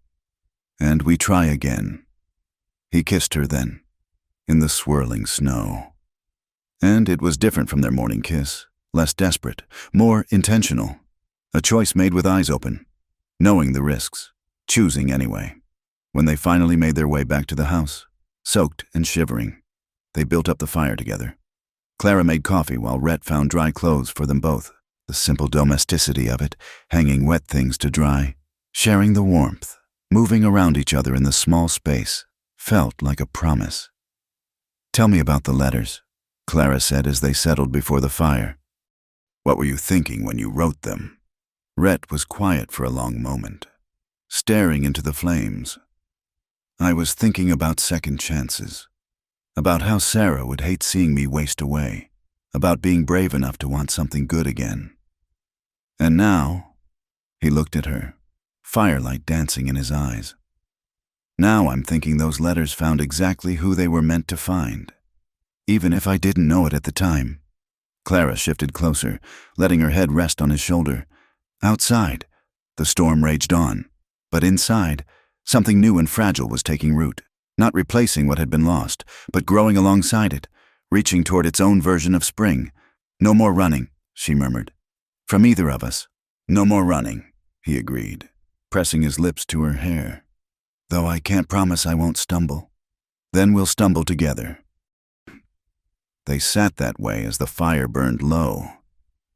and we try again. He kissed her then, in the swirling snow. And it was different from their morning kiss, less desperate, more intentional. A choice made with eyes open, knowing the risks, choosing anyway. When they finally made their way back to the house, soaked and shivering, they built up the fire together. Clara made coffee while Rhett found dry clothes for them both, the simple domesticity of it, hanging wet things to dry, sharing the warmth, moving around each other in the small space, felt like a promise. Tell me about the letters, Clara said as they settled before the fire. What were you thinking when you wrote them? Rhett was quiet for a long moment, staring into the flames. I was thinking about second chances, about how Sarah would hate seeing me waste away, about being brave enough to want something good again. And now, he looked at her, firelight dancing in his eyes. Now I'm thinking those letters found exactly who they were meant to find. even if I didn't know it at the time. Clara shifted closer, letting her head rest on his shoulder. Outside, the storm raged on, but inside, something new and fragile was taking root, not replacing what had been lost, but growing alongside it, reaching toward its own version of spring. "No more running," she murmured. "From either of us." "No more running," he agreed, pressing his lips to her hair. "Though I can't promise I won't stumble. Then we'll stumble together." They sat that way as the fire burned low.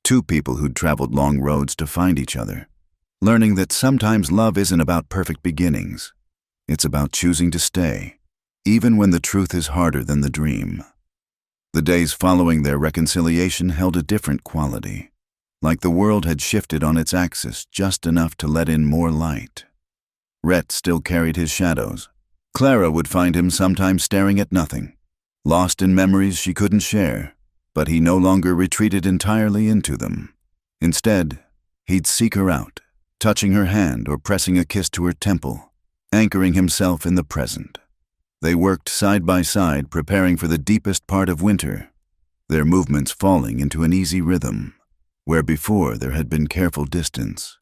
Two people who'd traveled long roads to find each other, learning that sometimes love isn't about perfect beginnings. It's about choosing to stay, even when the truth is harder than the dream. The days following their reconciliation held a different quality, like the world had shifted on its axis just enough to let in more light. Rhett still carried his shadows. Clara would find him sometimes staring at nothing, lost in memories she couldn't share, but he no longer retreated entirely into them. Instead, he'd seek her out, touching her hand or pressing a kiss to her temple, anchoring himself in the present. They worked side by side, preparing for the deepest part of winter, their movements falling into an easy rhythm, where before there had been careful distance.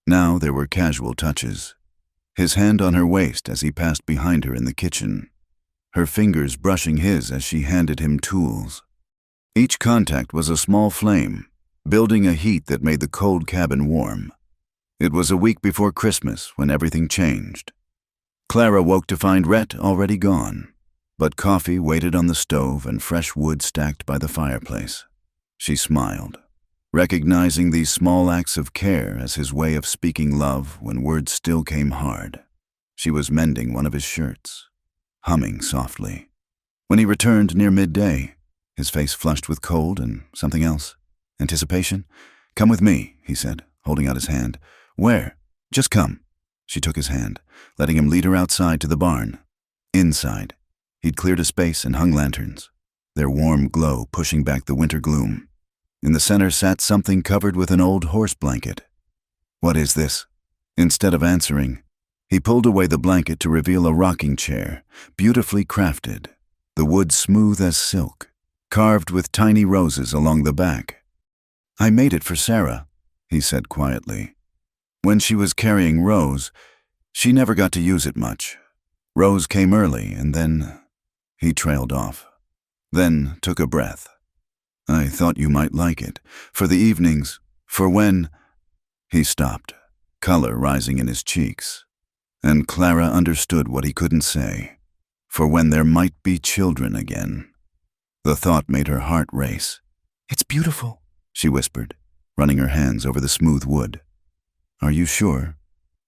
Now there were casual touches, his hand on her waist as he passed behind her in the kitchen, her fingers brushing his as she handed him tools. Each contact was a small flame, building a heat that made the cold cabin warm. It was a week before Christmas when everything changed. Clara woke to find Rhett already gone, but coffee waited on the stove and fresh wood stacked by the fireplace. She smiled, recognizing these small acts of care as his way of speaking love when words still came hard. She was mending one of his shirts, humming softly. When he returned near midday, his face flushed with cold and something else. Anticipation? "Come with me," he said, holding out his hand. "Where?" "Just come." She took his hand, letting him lead her outside to the barn. Inside, he'd cleared a space and hung lanterns, their warm glow pushing back the winter gloom. In the center sat something covered with an old horse blanket. "What is this?" Instead of answering, he pulled away the blanket to reveal a rocking chair, beautifully crafted, the wood smooth as silk, carved with tiny roses along the back. "I made it for Sarah," he said quietly. "When she was carrying Rose, she never got to use it much. Rose came early, and then—" He trailed off, then took a breath. "I thought you might like it. For the evenings, for when—" He stopped, color rising in his cheeks, and Clara understood what he couldn't say. For when there might be children again. The thought made her heart race. "It's beautiful," she whispered, running her hands over the smooth wood. "Are you sure?"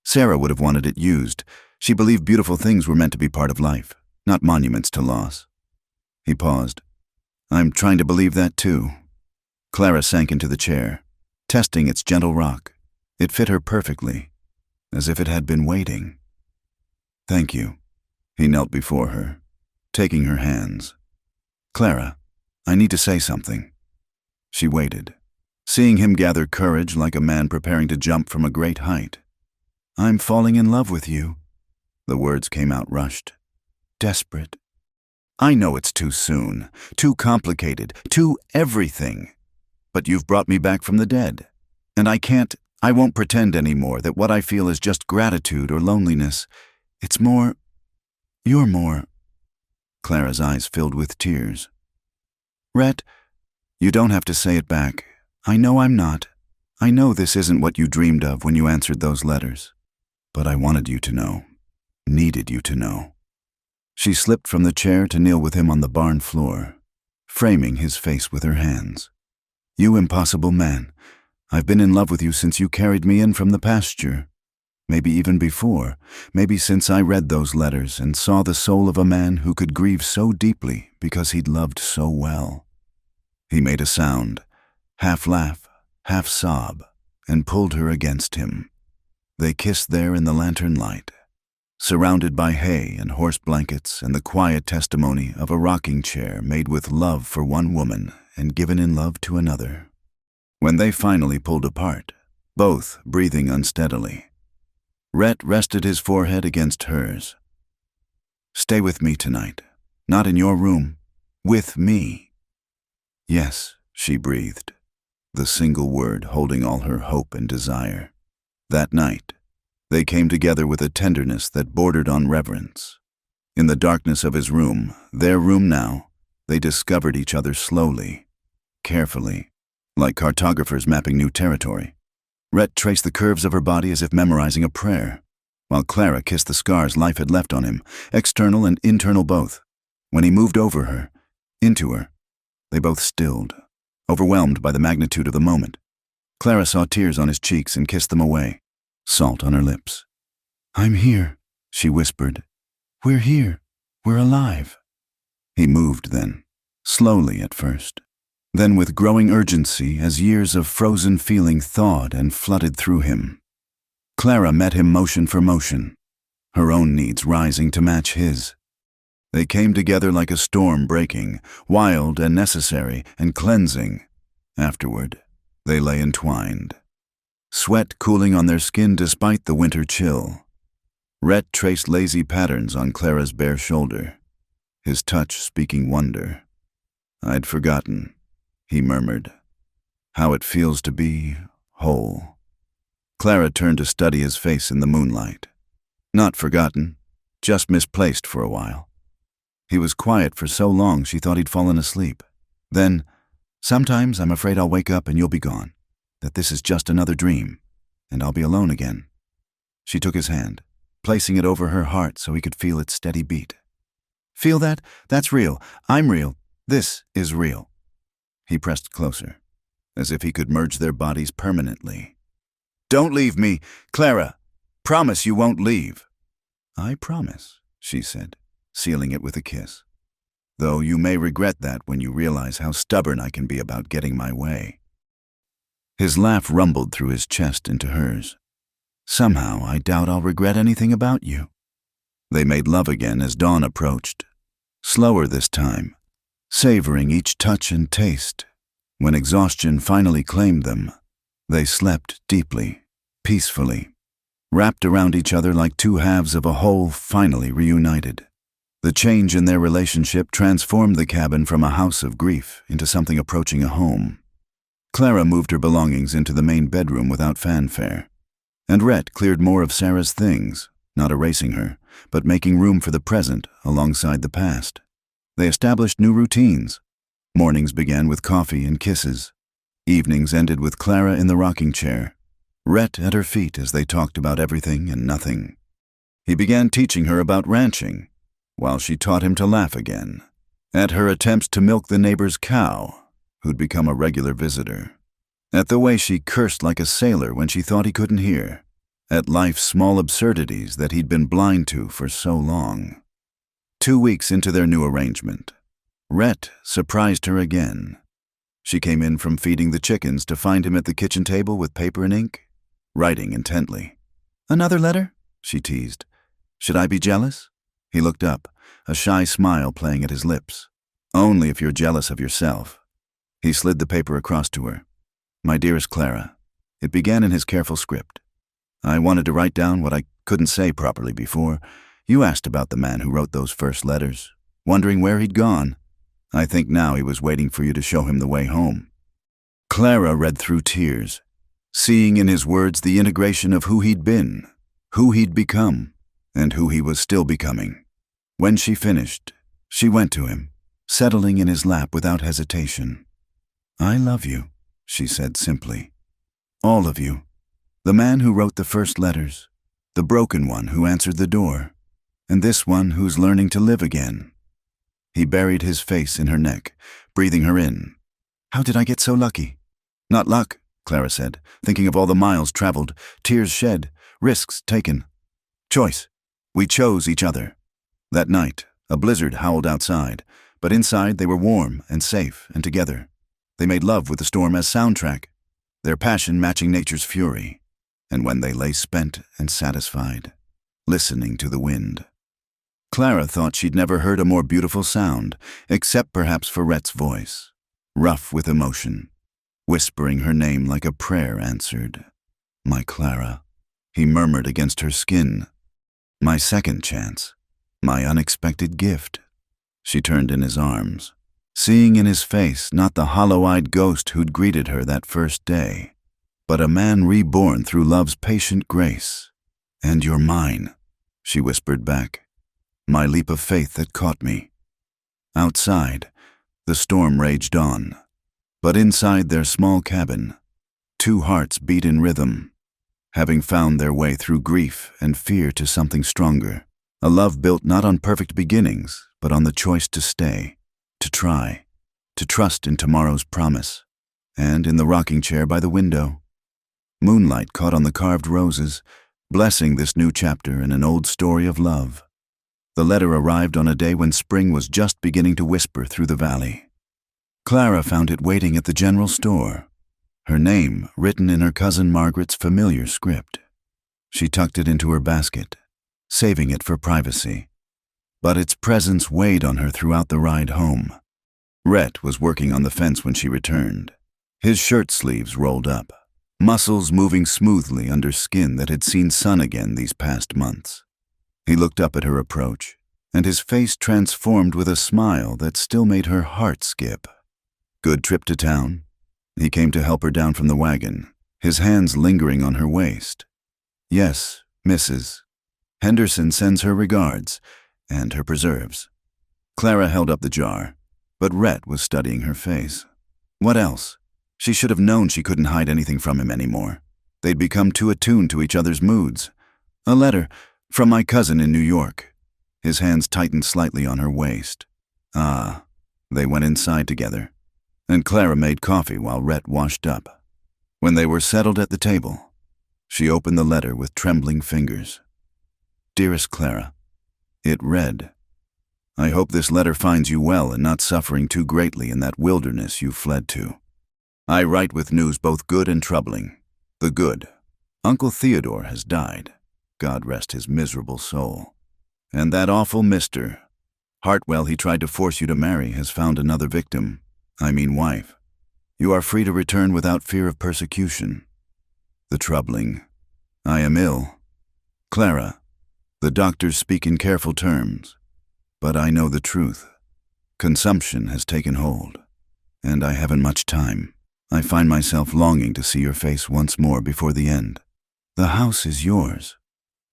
Sarah would have wanted it used. She believed beautiful things were meant to be part of life, not monuments to loss. He paused. "I'm trying to believe that too." Clara sank into the chair, testing its gentle rock. It fit her perfectly, as if it had been waiting. "Thank you." He knelt before her, taking her hands. "Clara, I need to say something." She waited, seeing him gather courage like a man preparing to jump from a great height. "I'm falling in love with you." The words came out rushed. "Desperate. I know it's too soon, too complicated, too everything. But you've brought me back from the dead. And I won't pretend anymore that what I feel is just gratitude or loneliness. It's more, you're more." Clara's eyes filled with tears. "Rhett, you don't have to say it back. I know I'm not. I know this isn't what you dreamed of when you answered those letters. But I wanted you to know, needed you to know." She slipped from the chair to kneel with him on the barn floor, framing his face with her hands. "You impossible man, I've been in love with you since you carried me in from the pasture. Maybe even before, maybe since I read those letters and saw the soul of a man who could grieve so deeply because he'd loved so well." He made a sound, half laugh, half sob, and pulled her against him. They kissed there in the lantern light, surrounded by hay and horse blankets and the quiet testimony of a rocking chair made with love for one woman and given in love to another. When they finally pulled apart, both breathing unsteadily, Rhett rested his forehead against hers. "Stay with me tonight. Not in your room. With me. Yes, she breathed, the single word holding all her hope and desire. That night, they came together with a tenderness that bordered on reverence. In the darkness of his room, their room now, they discovered each other slowly, carefully, like cartographers mapping new territory. Rhett traced the curves of her body as if memorizing a prayer, while Clara kissed the scars life had left on him, external and internal both. When he moved over her, into her, they both stilled, overwhelmed by the magnitude of the moment. Clara saw tears on his cheeks and kissed them away, salt on her lips. "I'm here," she whispered. "We're here. We're alive." He moved then, slowly at first, then with growing urgency as years of frozen feeling thawed and flooded through him. Clara met him motion for motion, her own needs rising to match his. They came together like a storm breaking, wild and necessary and cleansing. Afterward, they lay entwined, sweat cooling on their skin despite the winter chill. Rhett traced lazy patterns on Clara's bare shoulder, his touch speaking wonder. "I'd forgotten," he murmured, "how it feels to be whole." Clara turned to study his face in the moonlight. Not forgotten, just misplaced for a while. He was quiet for so long she thought he'd fallen asleep. Then, "Sometimes I'm afraid I'll wake up and you'll be gone, that this is just another dream, and I'll be alone again." She took his hand, placing it over her heart so he could feel its steady beat. "Feel that? That's real. I'm real. This is real." He pressed closer, as if he could merge their bodies permanently. "Don't leave me, Clara. Promise you won't leave." "I promise," she said, sealing it with a kiss. "Though you may regret that when you realize how stubborn I can be about getting my way." His laugh rumbled through his chest into hers. "Somehow, I doubt I'll regret anything about you." They made love again as dawn approached, slower this time, savoring each touch and taste. When exhaustion finally claimed them, they slept deeply, peacefully, wrapped around each other like two halves of a whole finally reunited. The change in their relationship transformed the cabin from a house of grief into something approaching a home. Clara moved her belongings into the main bedroom without fanfare, and Rhett cleared more of Sarah's things, not erasing her, but making room for the present alongside the past. They established new routines. Mornings began with coffee and kisses. Evenings ended with Clara in the rocking chair, Rhett at her feet as they talked about everything and nothing. He began teaching her about ranching, while she taught him to laugh again, at her attempts to milk the neighbor's cow, who'd become a regular visitor, at the way she cursed like a sailor when she thought he couldn't hear, at life's small absurdities that he'd been blind to for so long. 2 weeks into their new arrangement, Rhett surprised her again. She came in from feeding the chickens to find him at the kitchen table with paper and ink, writing intently. "Another letter?" she teased. "Should I be jealous?" He looked up, a shy smile playing at his lips. "Only if you're jealous of yourself." He slid the paper across to her. "My dearest Clara," it began in his careful script. "I wanted to write down what I couldn't say properly before. You asked about the man who wrote those first letters, wondering where he'd gone. I think now he was waiting for you to show him the way home." Clara read through tears, seeing in his words the integration of who he'd been, who he'd become, and who he was still becoming. When she finished, she went to him, settling in his lap without hesitation. "I love you," she said simply. "All of you. The man who wrote the first letters, the broken one who answered the door, and this one who's learning to live again." He buried his face in her neck, breathing her in. "How did I get so lucky?" "Not luck," Clara said, thinking of all the miles traveled, tears shed, risks taken. "Choice. We chose each other." That night, a blizzard howled outside, but inside they were warm and safe and together. They made love with the storm as soundtrack, their passion matching nature's fury. And when they lay spent and satisfied, listening to the wind. Clara thought she'd never heard a more beautiful sound, except perhaps for Rhett's voice, rough with emotion, whispering her name like a prayer answered. "My Clara," he murmured against her skin. "My second chance, my unexpected gift." She turned in his arms, seeing in his face not the hollow-eyed ghost who'd greeted her that first day, but a man reborn through love's patient grace. "And you're mine," she whispered back, my leap of faith that caught me. Outside, the storm raged on, but inside their small cabin, two hearts beat in rhythm, having found their way through grief and fear to something stronger, a love built not on perfect beginnings, but on the choice to stay, to try, to trust in tomorrow's promise. And in the rocking chair by the window, moonlight caught on the carved roses, blessing this new chapter in an old story of love. The letter arrived on a day when spring was just beginning to whisper through the valley. Clara found it waiting at the general store, her name written in her cousin Margaret's familiar script. She tucked it into her basket, saving it for privacy. But its presence weighed on her throughout the ride home. Rhett was working on the fence when she returned, his shirt sleeves rolled up, muscles moving smoothly under skin that had seen sun again these past months. He looked up at her approach, and his face transformed with a smile that still made her heart skip. "Good trip to town?" He came to help her down from the wagon, his hands lingering on her waist. "Yes, Mrs. Henderson sends her regards, and her preserves." Clara held up the jar, but Rhett was studying her face. What else? She should have known she couldn't hide anything from him anymore. They'd become too attuned to each other's moods. "A letter from my cousin in New York." His hands tightened slightly on her waist. They went inside together, and Clara made coffee while Rhett washed up. When they were settled at the table, she opened the letter with trembling fingers. "Dearest Clara," it read, "I hope this letter finds you well and not suffering too greatly in that wilderness you fled to. I write with news both good and troubling. The good: Uncle Theodore has died. God rest his miserable soul. And that awful Mr. Hartwell he tried to force you to marry has found another victim, I mean wife. You are free to return without fear of persecution. The troubling: I am ill. Clara, the doctors speak in careful terms, but I know the truth. Consumption has taken hold, and I haven't much time. I find myself longing to see your face once more before the end. The house is yours,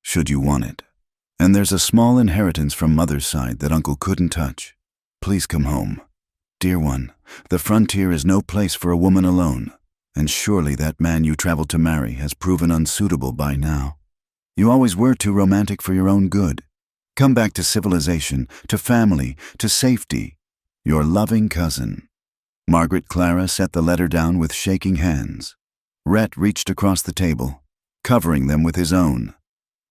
should you want it. And there's a small inheritance from Mother's side that Uncle couldn't touch. Please come home. Dear one, the frontier is no place for a woman alone, and surely that man you traveled to marry has proven unsuitable by now. You always were too romantic for your own good. Come back to civilization, to family, to safety. Your loving cousin." Margaret Clara set the letter down with shaking hands. Rhett reached across the table, covering them with his own.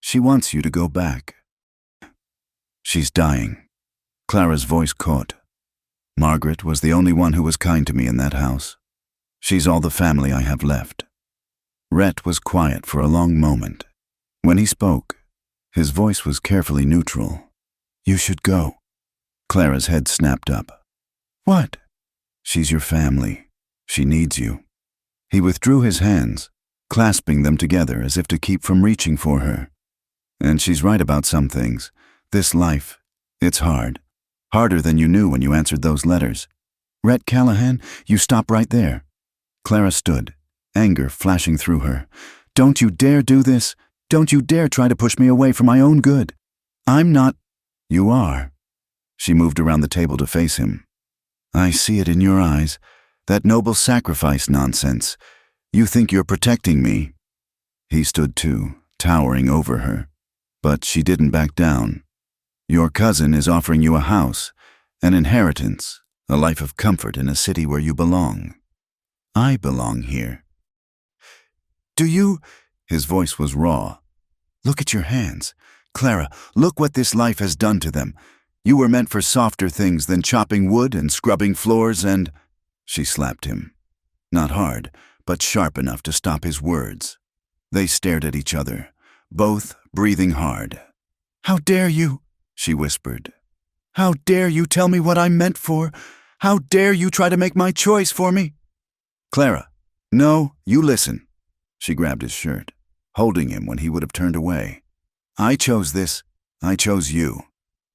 "She wants you to go back." "She's dying." Clara's voice caught. "Margaret was the only one who was kind to me in that house. She's all the family I have left." Rhett was quiet for a long moment. When he spoke, his voice was carefully neutral. "You should go." Clara's head snapped up. "What?" "She's your family. She needs you." He withdrew his hands, clasping them together as if to keep from reaching for her. "And she's right about some things. This life, it's hard. Harder than you knew when you answered those letters." "Rhett Callahan, you stop right there." Clara stood, anger flashing through her. "Don't you dare do this. Don't you dare try to push me away for my own good. I'm not—" "You are." She moved around the table to face him. "I see it in your eyes. That noble sacrifice nonsense. You think you're protecting me." He stood too, towering over her. But she didn't back down. "Your cousin is offering you a house, an inheritance, a life of comfort in a city where you belong. I belong here." "Do you—" His voice was raw. "Look at your hands. Clara, look what this life has done to them. You were meant for softer things than chopping wood and scrubbing floors and—" She slapped him. Not hard, but sharp enough to stop his words. They stared at each other, both breathing hard. "How dare you?" she whispered. "How dare you tell me what I'm meant for? How dare you try to make my choice for me?" "Clara, no, you listen." She grabbed his shirt, holding him when he would have turned away. "I chose this. I chose you.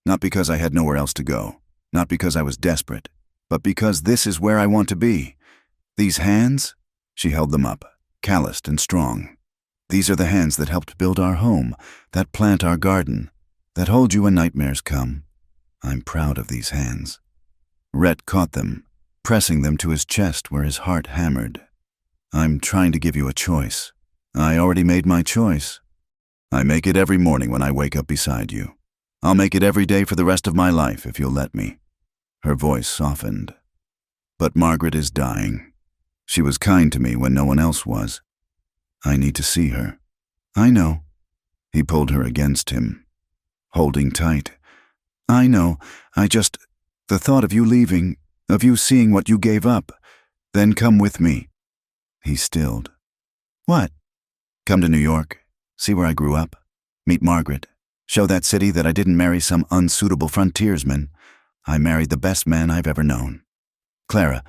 Not because I had nowhere else to go. Not because I was desperate. but because this is where I want to be. These hands, she held them up, calloused and strong. These are the hands that helped build our home, that plant our garden, that hold you when nightmares come. I'm proud of these hands. Rhett caught them, pressing them to his chest where his heart hammered. I'm trying to give you a choice. I already made my choice. I make it every morning when I wake up beside you. I'll make it every day for the rest of my life if you'll let me. Her voice softened. But Margaret is dying. She was kind to me when no one else was. I need to see her. I know. He pulled her against him, holding tight. I know. The thought of you leaving, of you seeing what you gave up, then come with me. He stilled. What? Come to New York, see where I grew up, meet Margaret, show that city that I didn't marry some unsuitable frontiersman. I married the best man I've ever known. Clara,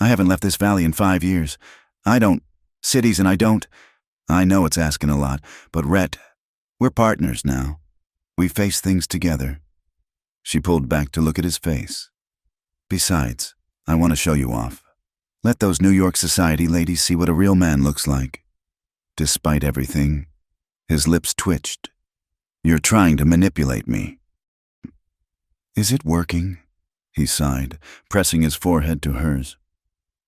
I haven't left this valley in 5 years. I don't know it's asking a lot, but Rhett, we're partners now. We face things together. She pulled back to look at his face. Besides, I want to show you off. Let those New York society ladies see what a real man looks like. Despite everything, his lips twitched. You're trying to manipulate me. Is it working? He sighed, pressing his forehead to hers.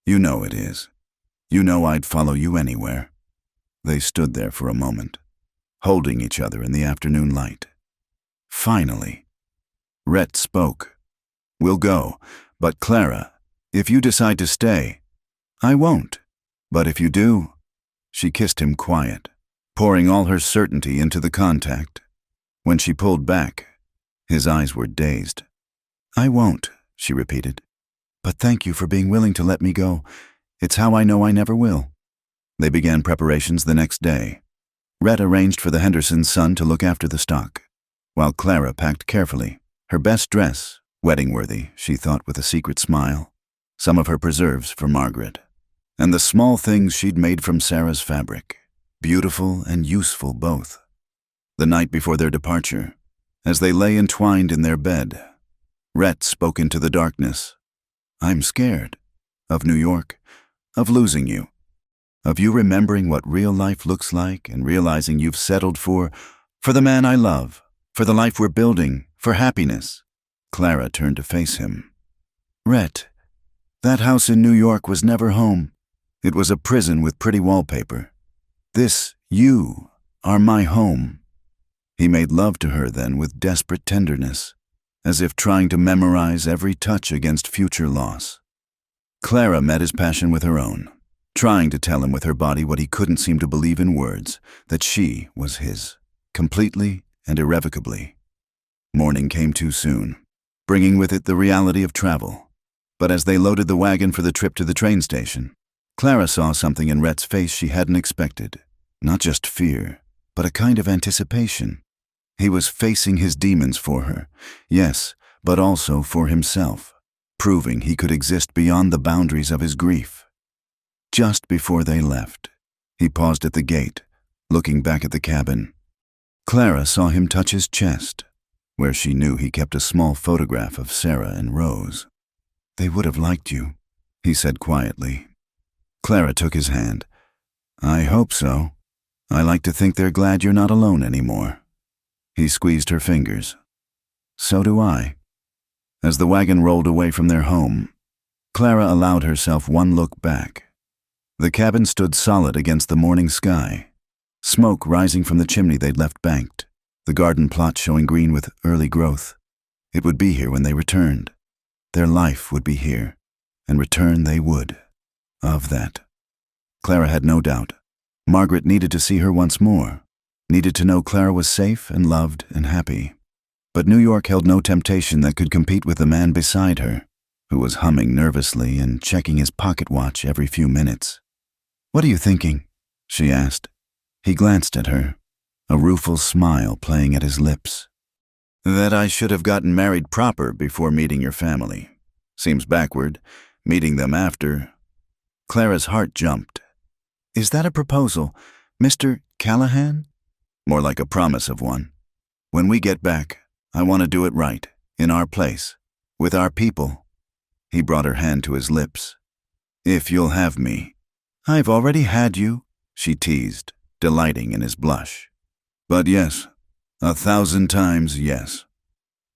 You know it is. You know I'd follow you anywhere. They stood there for a moment, holding each other in the afternoon light. Finally, Rhett spoke. We'll go, but Clara, if you decide to stay, I won't. But if you do, she kissed him quiet, pouring all her certainty into the contact. When she pulled back, his eyes were dazed. I won't, she repeated. But thank you for being willing to let me go. It's how I know I never will. They began preparations the next day. Rhett arranged for the Hendersons' son to look after the stock, while Clara packed carefully, her best dress, wedding-worthy, she thought with a secret smile, some of her preserves for Margaret, and the small things she'd made from Sarah's fabric, beautiful and useful both. The night before their departure, as they lay entwined in their bed, Rhett spoke into the darkness. I'm scared. Of New York. Of losing you. Of you remembering what real life looks like and realizing you've settled for the man I love, for the life we're building, for happiness. Clara turned to face him. Rhett, that house in New York was never home. It was a prison with pretty wallpaper. You are my home. He made love to her then with desperate tenderness, as if trying to memorize every touch against future loss. Clara met his passion with her own, trying to tell him with her body what he couldn't seem to believe in words, that she was his, completely and irrevocably. Morning came too soon, bringing with it the reality of travel. But as they loaded the wagon for the trip to the train station, Clara saw something in Rhett's face she hadn't expected. Not just fear, but a kind of anticipation. He was facing his demons for her, yes, but also for himself, proving he could exist beyond the boundaries of his grief. Just before they left, he paused at the gate, looking back at the cabin. Clara saw him touch his chest, where she knew he kept a small photograph of Sarah and Rose. They would have liked you, he said quietly. Clara took his hand. I hope so. I like to think they're glad you're not alone anymore. He squeezed her fingers. So do I. As the wagon rolled away from their home, Clara allowed herself one look back. The cabin stood solid against the morning sky, smoke rising from the chimney they'd left banked, the garden plot showing green with early growth. It would be here when they returned. Their life would be here, and return they would. Of that, Clara had no doubt. Margaret needed to see her once more, needed to know Clara was safe and loved and happy. But New York held no temptation that could compete with the man beside her, who was humming nervously and checking his pocket watch every few minutes. What are you thinking? She asked. He glanced at her, a rueful smile playing at his lips. That I should have gotten married proper before meeting your family. Seems backward, meeting them after. Clara's heart jumped. Is that a proposal, Mr. Callahan? More like a promise of one. When we get back, I want to do it right, in our place, with our people. He brought her hand to his lips. "If you'll have me." "I've already had you," she teased, delighting in his blush. "But yes, 1,000 times yes."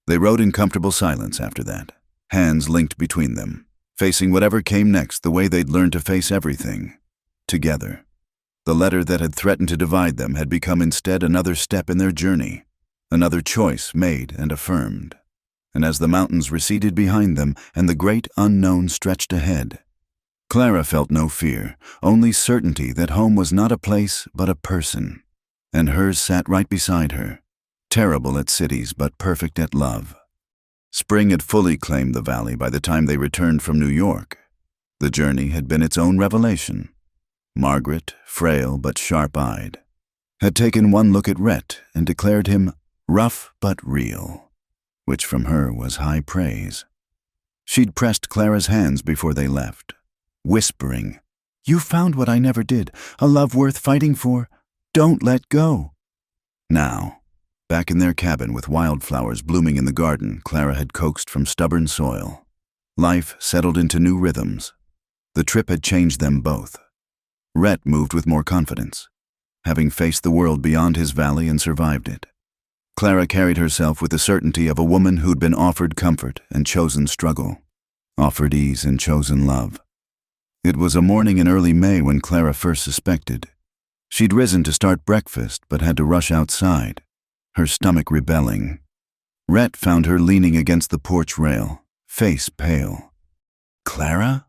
They rode in comfortable silence after that, hands linked between them, facing whatever came next the way they'd learned to face everything, together. The letter that had threatened to divide them had become instead another step in their journey, another choice made and affirmed. And as the mountains receded behind them and the great unknown stretched ahead, Clara felt no fear, only certainty that home was not a place but a person, and hers sat right beside her, terrible at cities but perfect at love. Spring had fully claimed the valley by the time they returned from New York. The journey had been its own revelation. Margaret, frail but sharp-eyed, had taken one look at Rhett and declared him rough but real, which from her was high praise. She'd pressed Clara's hands before they left, whispering, "You found what I never did, a love worth fighting for. Don't let go." Now, back in their cabin with wildflowers blooming in the garden Clara had coaxed from stubborn soil, life settled into new rhythms. The trip had changed them both. Rhett moved with more confidence, having faced the world beyond his valley and survived it. Clara carried herself with the certainty of a woman who'd been offered comfort and chosen struggle, offered ease and chosen love. It was a morning in early May when Clara first suspected. She'd risen to start breakfast but had to rush outside, her stomach rebelling. Rhett found her leaning against the porch rail, face pale. "Clara?"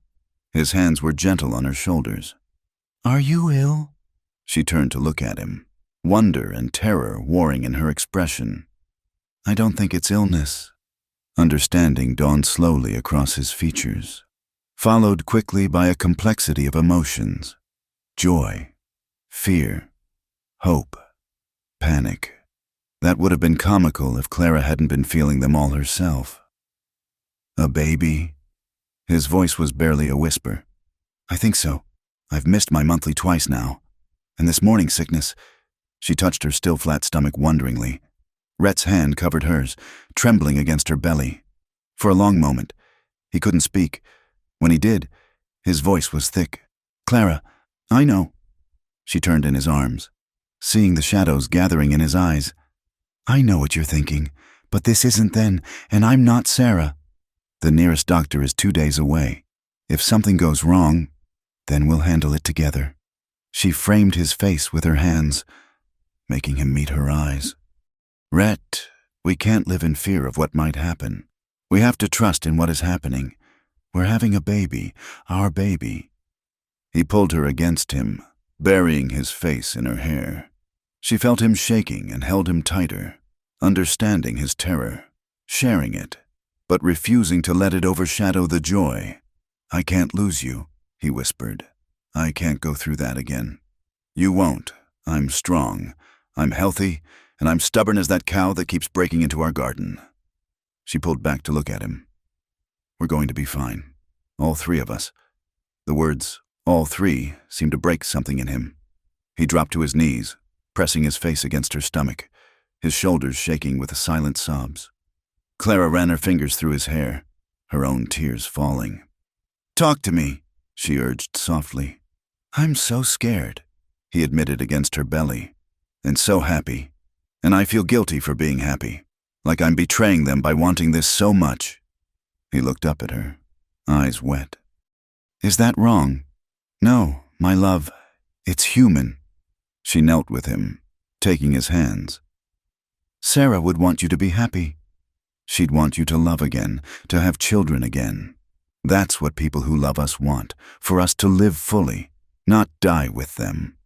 His hands were gentle on her shoulders. "Are you ill?" She turned to look at him, wonder and terror warring in her expression. "I don't think it's illness." Understanding dawned slowly across his features, followed quickly by a complexity of emotions: joy, fear, hope, panic. That would have been comical if Clara hadn't been feeling them all herself. "A baby?" His voice was barely a whisper. "I think so. I've missed my monthly twice now. And this morning sickness..." She touched her still flat stomach wonderingly. Rhett's hand covered hers, trembling against her belly. For a long moment, he couldn't speak. When he did, his voice was thick. "Clara, I know." She turned in his arms, seeing the shadows gathering in his eyes. "I know what you're thinking, but this isn't then, and I'm not Sarah. The nearest doctor is 2 days away. If something goes wrong, then we'll handle it together." She framed his face with her hands, making him meet her eyes. "Rhett, we can't live in fear of what might happen. We have to trust in what is happening. We're having a baby, our baby." He pulled her against him, burying his face in her hair. She felt him shaking and held him tighter, understanding his terror, sharing it, but refusing to let it overshadow the joy. "I can't lose you," he whispered. "I can't go through that again." "You won't. I'm strong. I'm healthy, and I'm stubborn as that cow that keeps breaking into our garden." She pulled back to look at him. "We're going to be fine. All three of us." The words, "all three," seemed to break something in him. He dropped to his knees, pressing his face against her stomach, his shoulders shaking with the silent sobs. Clara ran her fingers through his hair, her own tears falling. "Talk to me," she urged softly. "I'm so scared," he admitted against her belly. "And so happy. And I feel guilty for being happy, like I'm betraying them by wanting this so much." He looked up at her, eyes wet. "Is that wrong?" "No, my love. It's human." She knelt with him, taking his hands. "Sarah would want you to be happy. She'd want you to love again, to have children again. That's what people who love us want, for us to live fully, not die with them."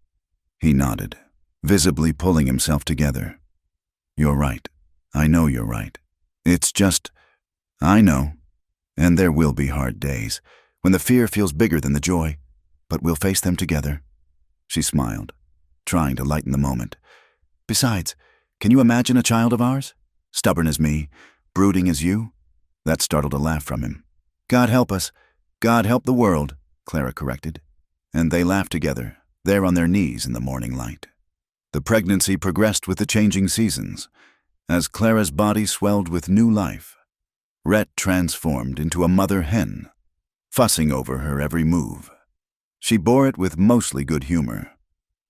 He nodded, visibly pulling himself together. "You're right. I know you're right. It's just, I know. And there will be hard days, when the fear feels bigger than the joy, but we'll face them together." She smiled, trying to lighten the moment. "Besides, can you imagine a child of ours? Stubborn as me, brooding as you?" That startled a laugh from him. "God help us. God help the world," Clara corrected. And they laughed together, there on their knees in the morning light. The pregnancy progressed with the changing seasons. As Clara's body swelled with new life, Rhett transformed into a mother hen, fussing over her every move. She bore it with mostly good humor.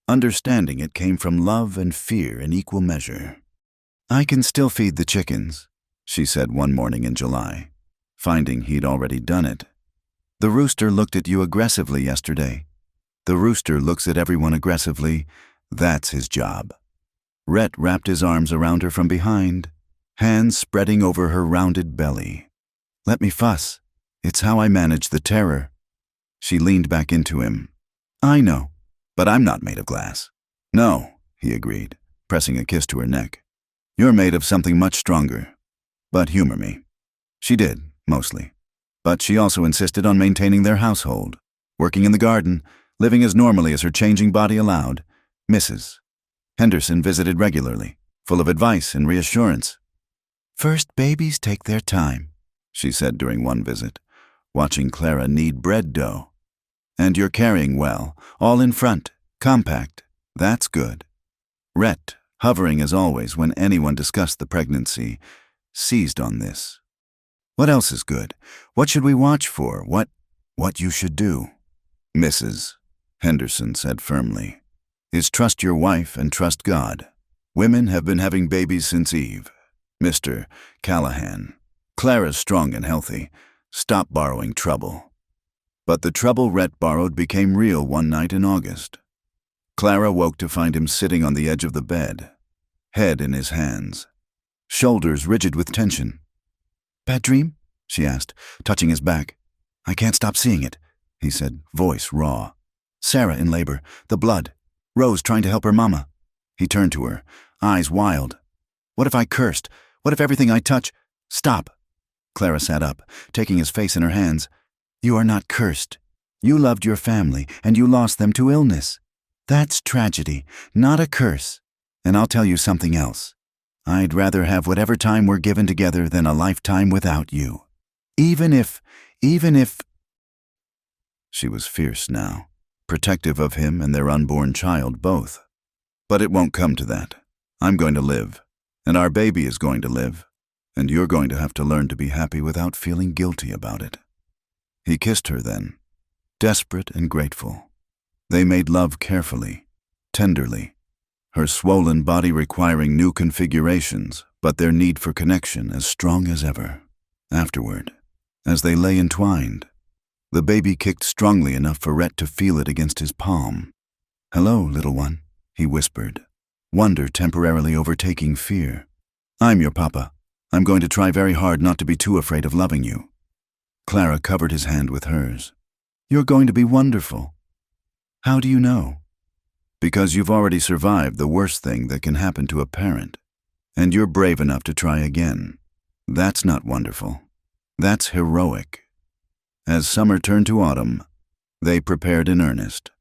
Understanding it came from love and fear in equal measure. "I can still feed the chickens," she said one morning in July, finding he'd already done it. "The rooster looked at you aggressively yesterday. The rooster looks at everyone aggressively. That's his job." Rhett wrapped his arms around her from behind, hands spreading over her rounded belly. "Let me fuss. It's how I manage the terror." She leaned back into him. "I know, but I'm not made of glass." "No," he agreed, pressing a kiss to her neck. "You're made of something much stronger. But humor me." She did, mostly. But she also insisted on maintaining their household, working in the garden, living as normally as her changing body allowed. Mrs. Henderson visited regularly, full of advice and reassurance. "First babies take their time," she said during one visit, watching Clara knead bread dough. "And you're carrying well, all in front, compact. That's good." Rhett, hovering as always when anyone discussed the pregnancy, seized on this. "What else is good? What should we watch for? What you should do?" "Mrs. Henderson said firmly, "is trust your wife and trust God. Women have been having babies since Eve. Mr. Callahan, Clara's strong and healthy. Stop borrowing trouble." But the trouble Rhett borrowed became real one night in August. Clara woke to find him sitting on the edge of the bed, head in his hands, shoulders rigid with tension. "Bad dream?" she asked, touching his back. "I can't stop seeing it," he said, voice raw. "Sarah in labor, the blood, Rose trying to help her mama." He turned to her, eyes wild. "What if I cursed? What if everything I touch—" "Stop." Clara sat up, taking his face in her hands. "You are not cursed. You loved your family, and you lost them to illness. That's tragedy, not a curse. And I'll tell you something else. I'd rather have whatever time we're given together than a lifetime without you. Even if... She was fierce now, protective of him and their unborn child both. "But it won't come to that. I'm going to live, and our baby is going to live, and you're going to have to learn to be happy without feeling guilty about it." He kissed her then, desperate and grateful. They made love carefully, tenderly, her swollen body requiring new configurations, but their need for connection as strong as ever. Afterward, as they lay entwined, the baby kicked strongly enough for Rhett to feel it against his palm. "Hello, little one," he whispered, wonder temporarily overtaking fear. "I'm your papa. I'm going to try very hard not to be too afraid of loving you." Clara covered his hand with hers. "You're going to be wonderful." "How do you know?" "Because you've already survived the worst thing that can happen to a parent, and you're brave enough to try again. That's not wonderful. That's heroic." As summer turned to autumn, they prepared in earnest.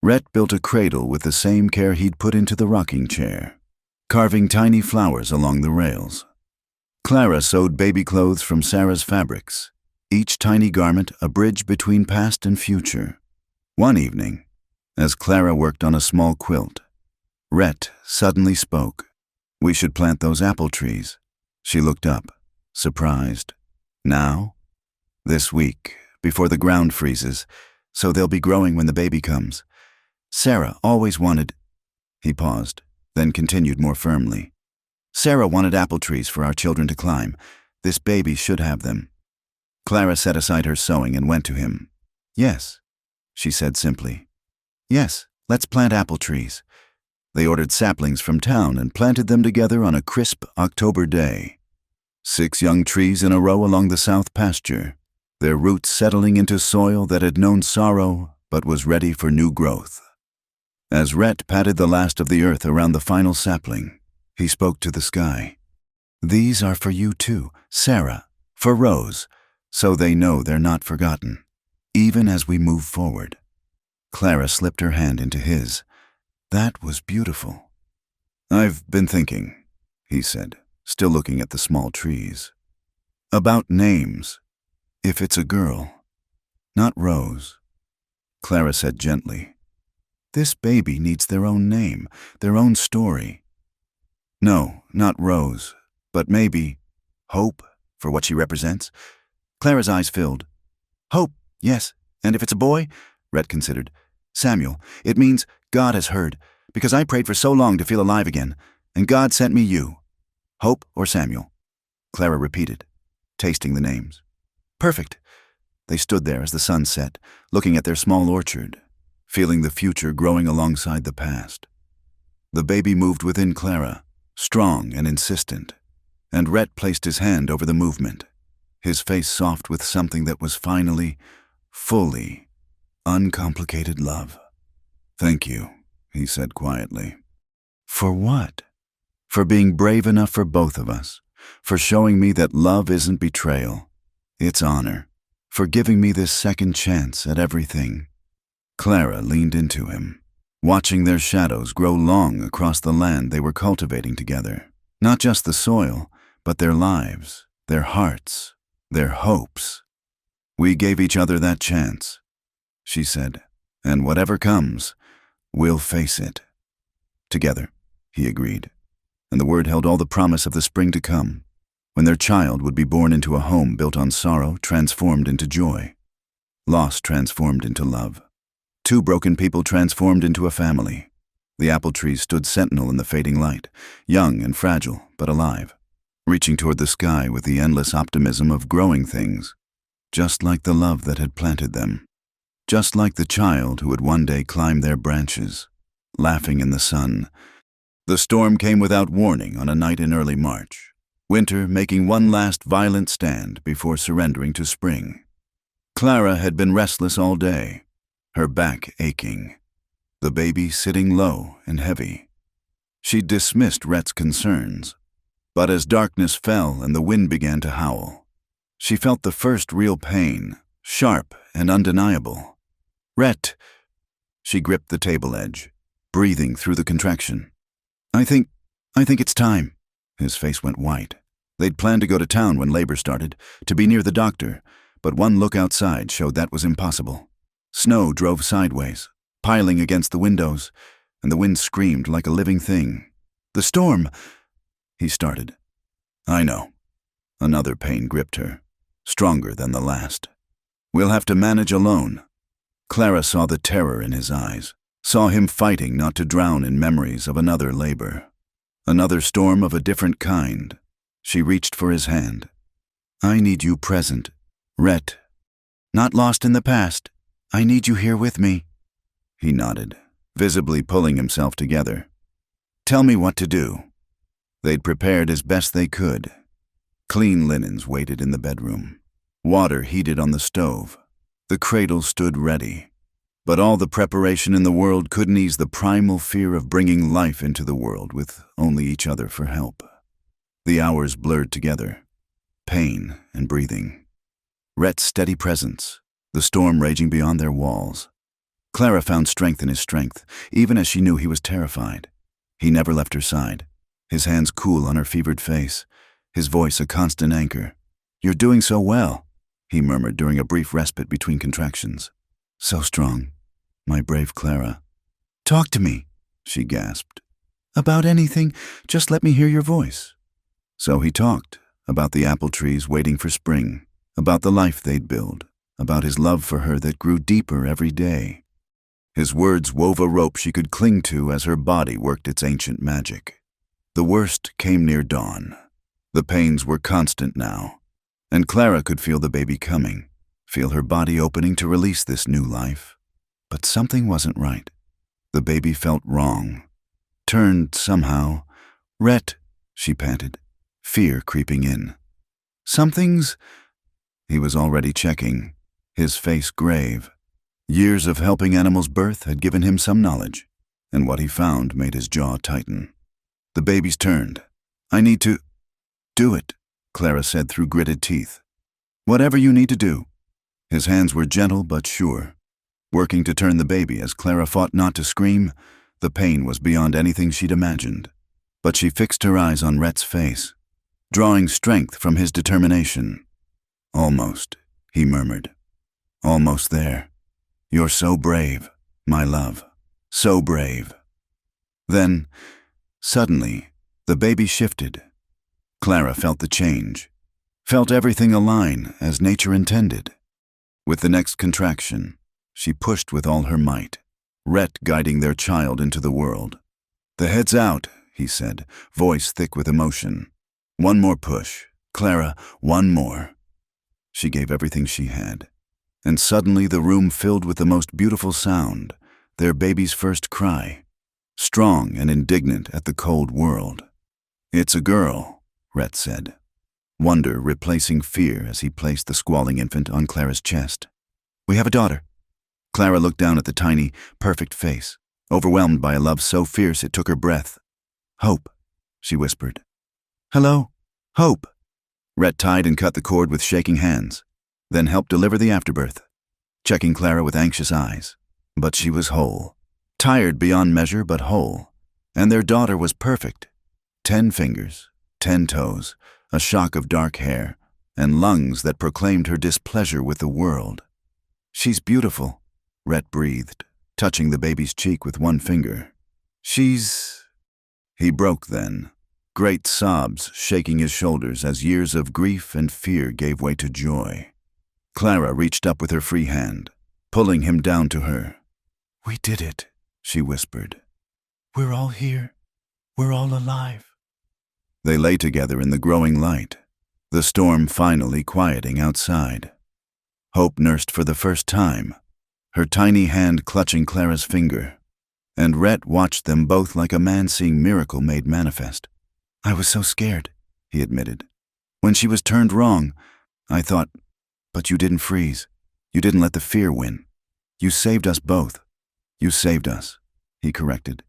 Rhett built a cradle with the same care he'd put into the rocking chair, carving tiny flowers along the rails. Clara sewed baby clothes from Sarah's fabrics, each tiny garment a bridge between past and future. One evening, as Clara worked on a small quilt, Rhett suddenly spoke. "We should plant those apple trees." She looked up, surprised. "Now?" "This week, before the ground freezes, so they'll be growing when the baby comes. Sarah always wanted—" He paused, then continued more firmly. "Sarah wanted apple trees for our children to climb. This baby should have them." Clara set aside her sewing and went to him. "Yes," she said simply. "Yes, let's plant apple trees." They ordered saplings from town and planted them together on a crisp October day. 6 young trees in a row along the south pasture, their roots settling into soil that had known sorrow but was ready for new growth. As Rhett patted the last of the earth around the final sapling, he spoke to the sky. "These are for you too, Sarah, for Rose, so they know they're not forgotten, even as we move forward." Clara slipped her hand into his. That was beautiful. "I've been thinking," he said, still looking at the small trees, "about names. If it's a girl, not Rose." Clara said gently, "This baby needs their own name, their own story." "No, not Rose, but maybe Hope, for what she represents." Clara's eyes filled. "Hope, Yes, and if it's a boy, Rhett considered. Samuel, it means God has heard, because I prayed for so long to feel alive again, and God sent me you. Hope or Samuel? Clara repeated, tasting the names. Perfect. They stood there as the sun set, looking at their small orchard, feeling the future growing alongside the past. The baby moved within Clara, strong and insistent, and Rhett placed his hand over the movement, his face soft with something that was finally, fully, uncomplicated love. Thank you, he said quietly. For what? For being brave enough for both of us, for showing me that love isn't betrayal, it's honor, for giving me this second chance at everything. Clara leaned into him, watching their shadows grow long across the land they were cultivating together. Not just the soil, but their lives, their hearts, their hopes. We gave each other that chance, she said, and whatever comes, we'll face it. Together, he agreed, and the word held all the promise of the spring to come, when their child would be born into a home built on sorrow transformed into joy, loss transformed into love. Two broken people transformed into a family. The apple trees stood sentinel in the fading light, young and fragile, but alive, reaching toward the sky with the endless optimism of growing things, just like the love that had planted them, just like the child who would one day climb their branches, laughing in the sun. The storm came without warning on a night in early March, winter making one last violent stand before surrendering to spring. Clara had been restless all day, her back aching, the baby sitting low and heavy. She dismissed Rhett's concerns, but as darkness fell and the wind began to howl, she felt the first real pain, sharp and undeniable. Rhett, she gripped the table edge, breathing through the contraction. I think it's time. His face went white. They'd planned to go to town when labor started, to be near the doctor, but one look outside showed that was impossible. Snow drove sideways, piling against the windows, and the wind screamed like a living thing. The storm, he started. I know. Another pain gripped her, stronger than the last. We'll have to manage alone. Clara saw the terror in his eyes, saw him fighting not to drown in memories of another labor, another storm of a different kind. She reached for his hand. I need you present, Rhett. Not lost in the past. I need you here with me. He nodded, visibly pulling himself together. Tell me what to do. They'd prepared as best they could. Clean linens waited in the bedroom. Water heated on the stove. The cradle stood ready. But all the preparation in the world couldn't ease the primal fear of bringing life into the world with only each other for help. The hours blurred together, pain and breathing. Rhett's steady presence, the storm raging beyond their walls. Clara found strength in his strength, even as she knew he was terrified. He never left her side, his hands cool on her fevered face, his voice a constant anchor. You're doing so well, he murmured during a brief respite between contractions. So strong, my brave Clara. Talk to me, she gasped. About anything, just let me hear your voice. So he talked, about the apple trees waiting for spring, about the life they'd build, about his love for her that grew deeper every day. His words wove a rope she could cling to as her body worked its ancient magic. The worst came near dawn. The pains were constant now, and Clara could feel the baby coming, feel her body opening to release this new life. But something wasn't right. The baby felt wrong, turned somehow. Rhett, she panted, fear creeping in. Something's... He was already checking, his face grave. Years of helping animals birth had given him some knowledge, and what he found made his jaw tighten. The baby's turned. I need to... Do it, Clara said through gritted teeth. Whatever you need to do. His hands were gentle but sure, working to turn the baby as Clara fought not to scream. The pain was beyond anything she'd imagined. But she fixed her eyes on Rhett's face, drawing strength from his determination. Almost, he murmured. Almost there. You're so brave, my love. So brave. Then, suddenly, the baby shifted. Clara felt the change, felt everything align as nature intended. With the next contraction, she pushed with all her might, Rhett guiding their child into the world. "The head's out," he said, voice thick with emotion. "One more push. Clara, one more." She gave everything she had. And suddenly the room filled with the most beautiful sound, their baby's first cry, strong and indignant at the cold world. "It's a girl," Rhett said, wonder replacing fear as he placed the squalling infant on Clara's chest. "We have a daughter." Clara looked down at the tiny, perfect face, overwhelmed by a love so fierce it took her breath. "Hope," she whispered. "Hello, Hope." Rhett tied and cut the cord with shaking hands, then helped deliver the afterbirth, checking Clara with anxious eyes. But she was whole, tired beyond measure but whole, and their daughter was perfect. 10 fingers, 10 toes, a shock of dark hair, and lungs that proclaimed her displeasure with the world. "She's beautiful," Rhett breathed, touching the baby's cheek with one finger. "She's—" He broke then, great sobs shaking his shoulders as years of grief and fear gave way to joy. Clara reached up with her free hand, pulling him down to her. "We did it," she whispered. "We're all here. We're all alive." They lay together in the growing light, the storm finally quieting outside. Hope nursed for the first time, her tiny hand clutching Clara's finger, and Rhett watched them both like a man seeing miracle made manifest. "I was so scared," he admitted. "When she was turned wrong, I thought, but you didn't freeze. You didn't let the fear win. You saved us both. You saved us," he corrected.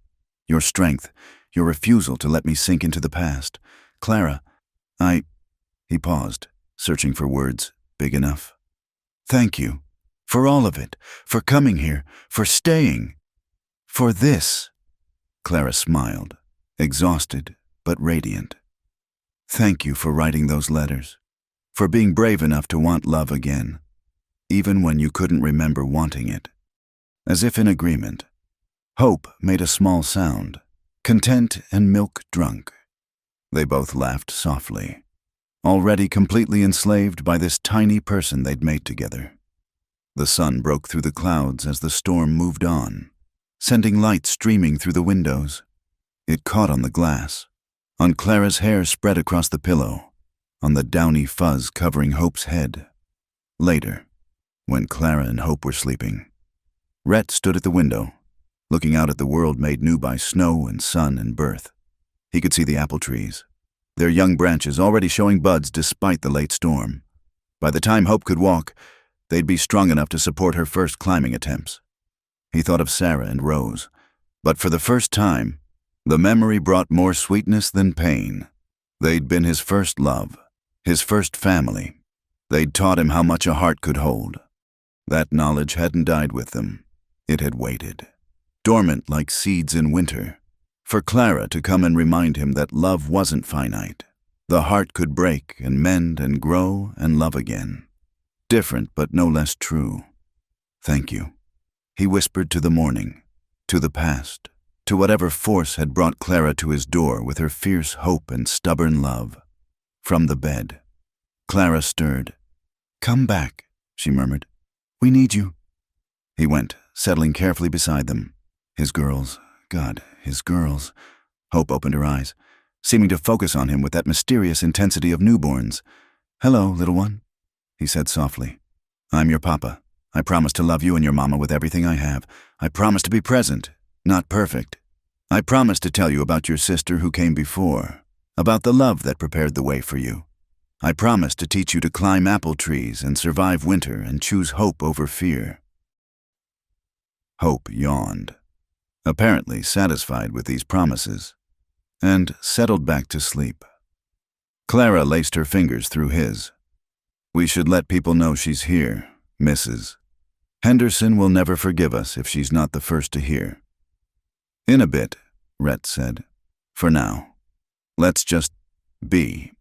"Your strength, your refusal to let me sink into the past. Clara, He paused, searching for words big enough. "Thank you. For all of it. For coming here. For staying. For this." Clara smiled, exhausted but radiant. "Thank you for writing those letters. For being brave enough to want love again, even when you couldn't remember wanting it." As if in agreement, Hope made a small sound, content and milk-drunk. They both laughed softly, already completely enslaved by this tiny person they'd made together. The sun broke through the clouds as the storm moved on, sending light streaming through the windows. It caught on the glass, on Clara's hair spread across the pillow, on the downy fuzz covering Hope's head. Later, when Clara and Hope were sleeping, Rhett stood at the window, looking out at the world made new by snow and sun and birth. He could see the apple trees, their young branches already showing buds despite the late storm. By the time Hope could walk, they'd be strong enough to support her first climbing attempts. He thought of Sarah and Rose, but for the first time, the memory brought more sweetness than pain. They'd been his first love, his first family. They'd taught him how much a heart could hold. That knowledge hadn't died with them. It had waited, dormant like seeds in winter, for Clara to come and remind him that love wasn't finite. The heart could break and mend and grow and love again. Different but no less true. "Thank you," he whispered to the morning, to the past, to whatever force had brought Clara to his door with her fierce hope and stubborn love. From the bed, Clara stirred. "Come back," she murmured. "We need you." He went, settling carefully beside them. His girls, God, his girls. Hope opened her eyes, seeming to focus on him with that mysterious intensity of newborns. "Hello, little one," he said softly. "I'm your papa. I promise to love you and your mama with everything I have. I promise to be present, not perfect. I promise to tell you about your sister who came before, about the love that prepared the way for you. I promise to teach you to climb apple trees and survive winter and choose hope over fear." Hope yawned, apparently satisfied with these promises, and settled back to sleep. Clara laced her fingers through his. "We should let people know she's here, Mrs. Henderson will never forgive us if she's not the first to hear." "In a bit," Rhett said. "For now, let's just be."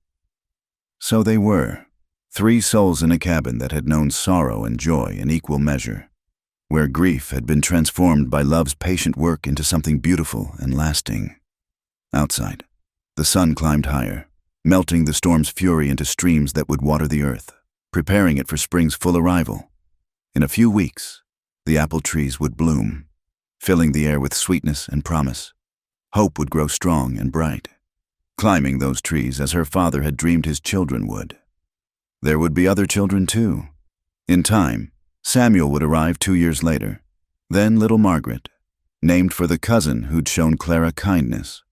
So they were, 3 souls in a cabin that had known sorrow and joy in equal measure, where grief had been transformed by love's patient work into something beautiful and lasting. Outside, the sun climbed higher, melting the storm's fury into streams that would water the earth, preparing it for spring's full arrival. In a few weeks, the apple trees would bloom, filling the air with sweetness and promise. Hope would grow strong and bright, climbing those trees as her father had dreamed his children would. There would be other children too. In time, Samuel would arrive 2 years later, then little Margaret, named for the cousin who'd shown Clara kindness.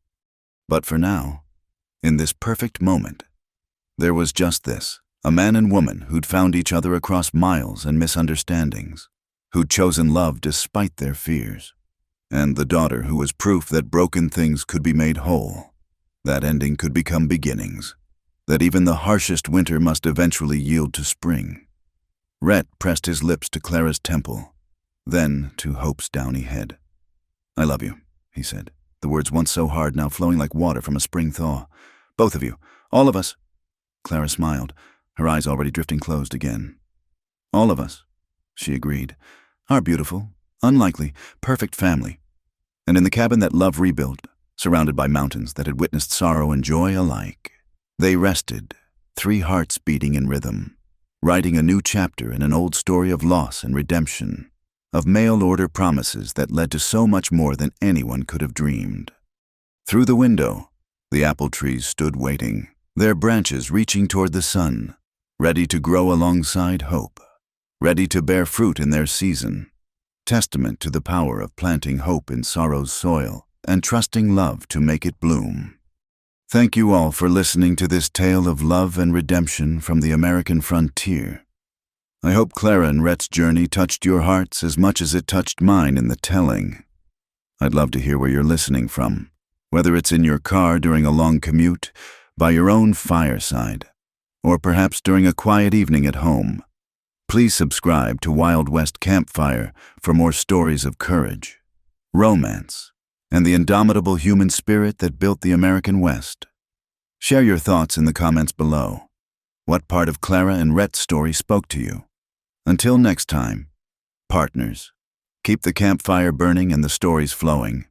But for now, in this perfect moment, there was just this, a man and woman who'd found each other across miles and misunderstandings, who'd chosen love despite their fears, and the daughter who was proof that broken things could be made whole, that ending could become beginnings, that even the harshest winter must eventually yield to spring. Rhett pressed his lips to Clara's temple, then to Hope's downy head. "I love you," he said, the words once so hard now flowing like water from a spring thaw. "Both of you, all of us." Clara smiled, her eyes already drifting closed again. "All of us," she agreed, "our beautiful, unlikely, perfect family." And in the cabin that love rebuilt, surrounded by mountains that had witnessed sorrow and joy alike, they rested, 3 hearts beating in rhythm, writing a new chapter in an old story of loss and redemption, of mail-order promises that led to so much more than anyone could have dreamed. Through the window, the apple trees stood waiting, their branches reaching toward the sun, ready to grow alongside hope, ready to bear fruit in their season, testament to the power of planting hope in sorrow's soil and trusting love to make it bloom. Thank you all for listening to this tale of love and redemption from the American frontier. I hope Clara and Rhett's journey touched your hearts as much as it touched mine in the telling. I'd love to hear where you're listening from, whether it's in your car during a long commute, by your own fireside, or perhaps during a quiet evening at home. Please subscribe to Wild West Campfire for more stories of courage, romance, and the indomitable human spirit that built the American West. Share your thoughts in the comments below. What part of Clara and Rhett's story spoke to you? Until next time, partners, keep the campfire burning and the stories flowing.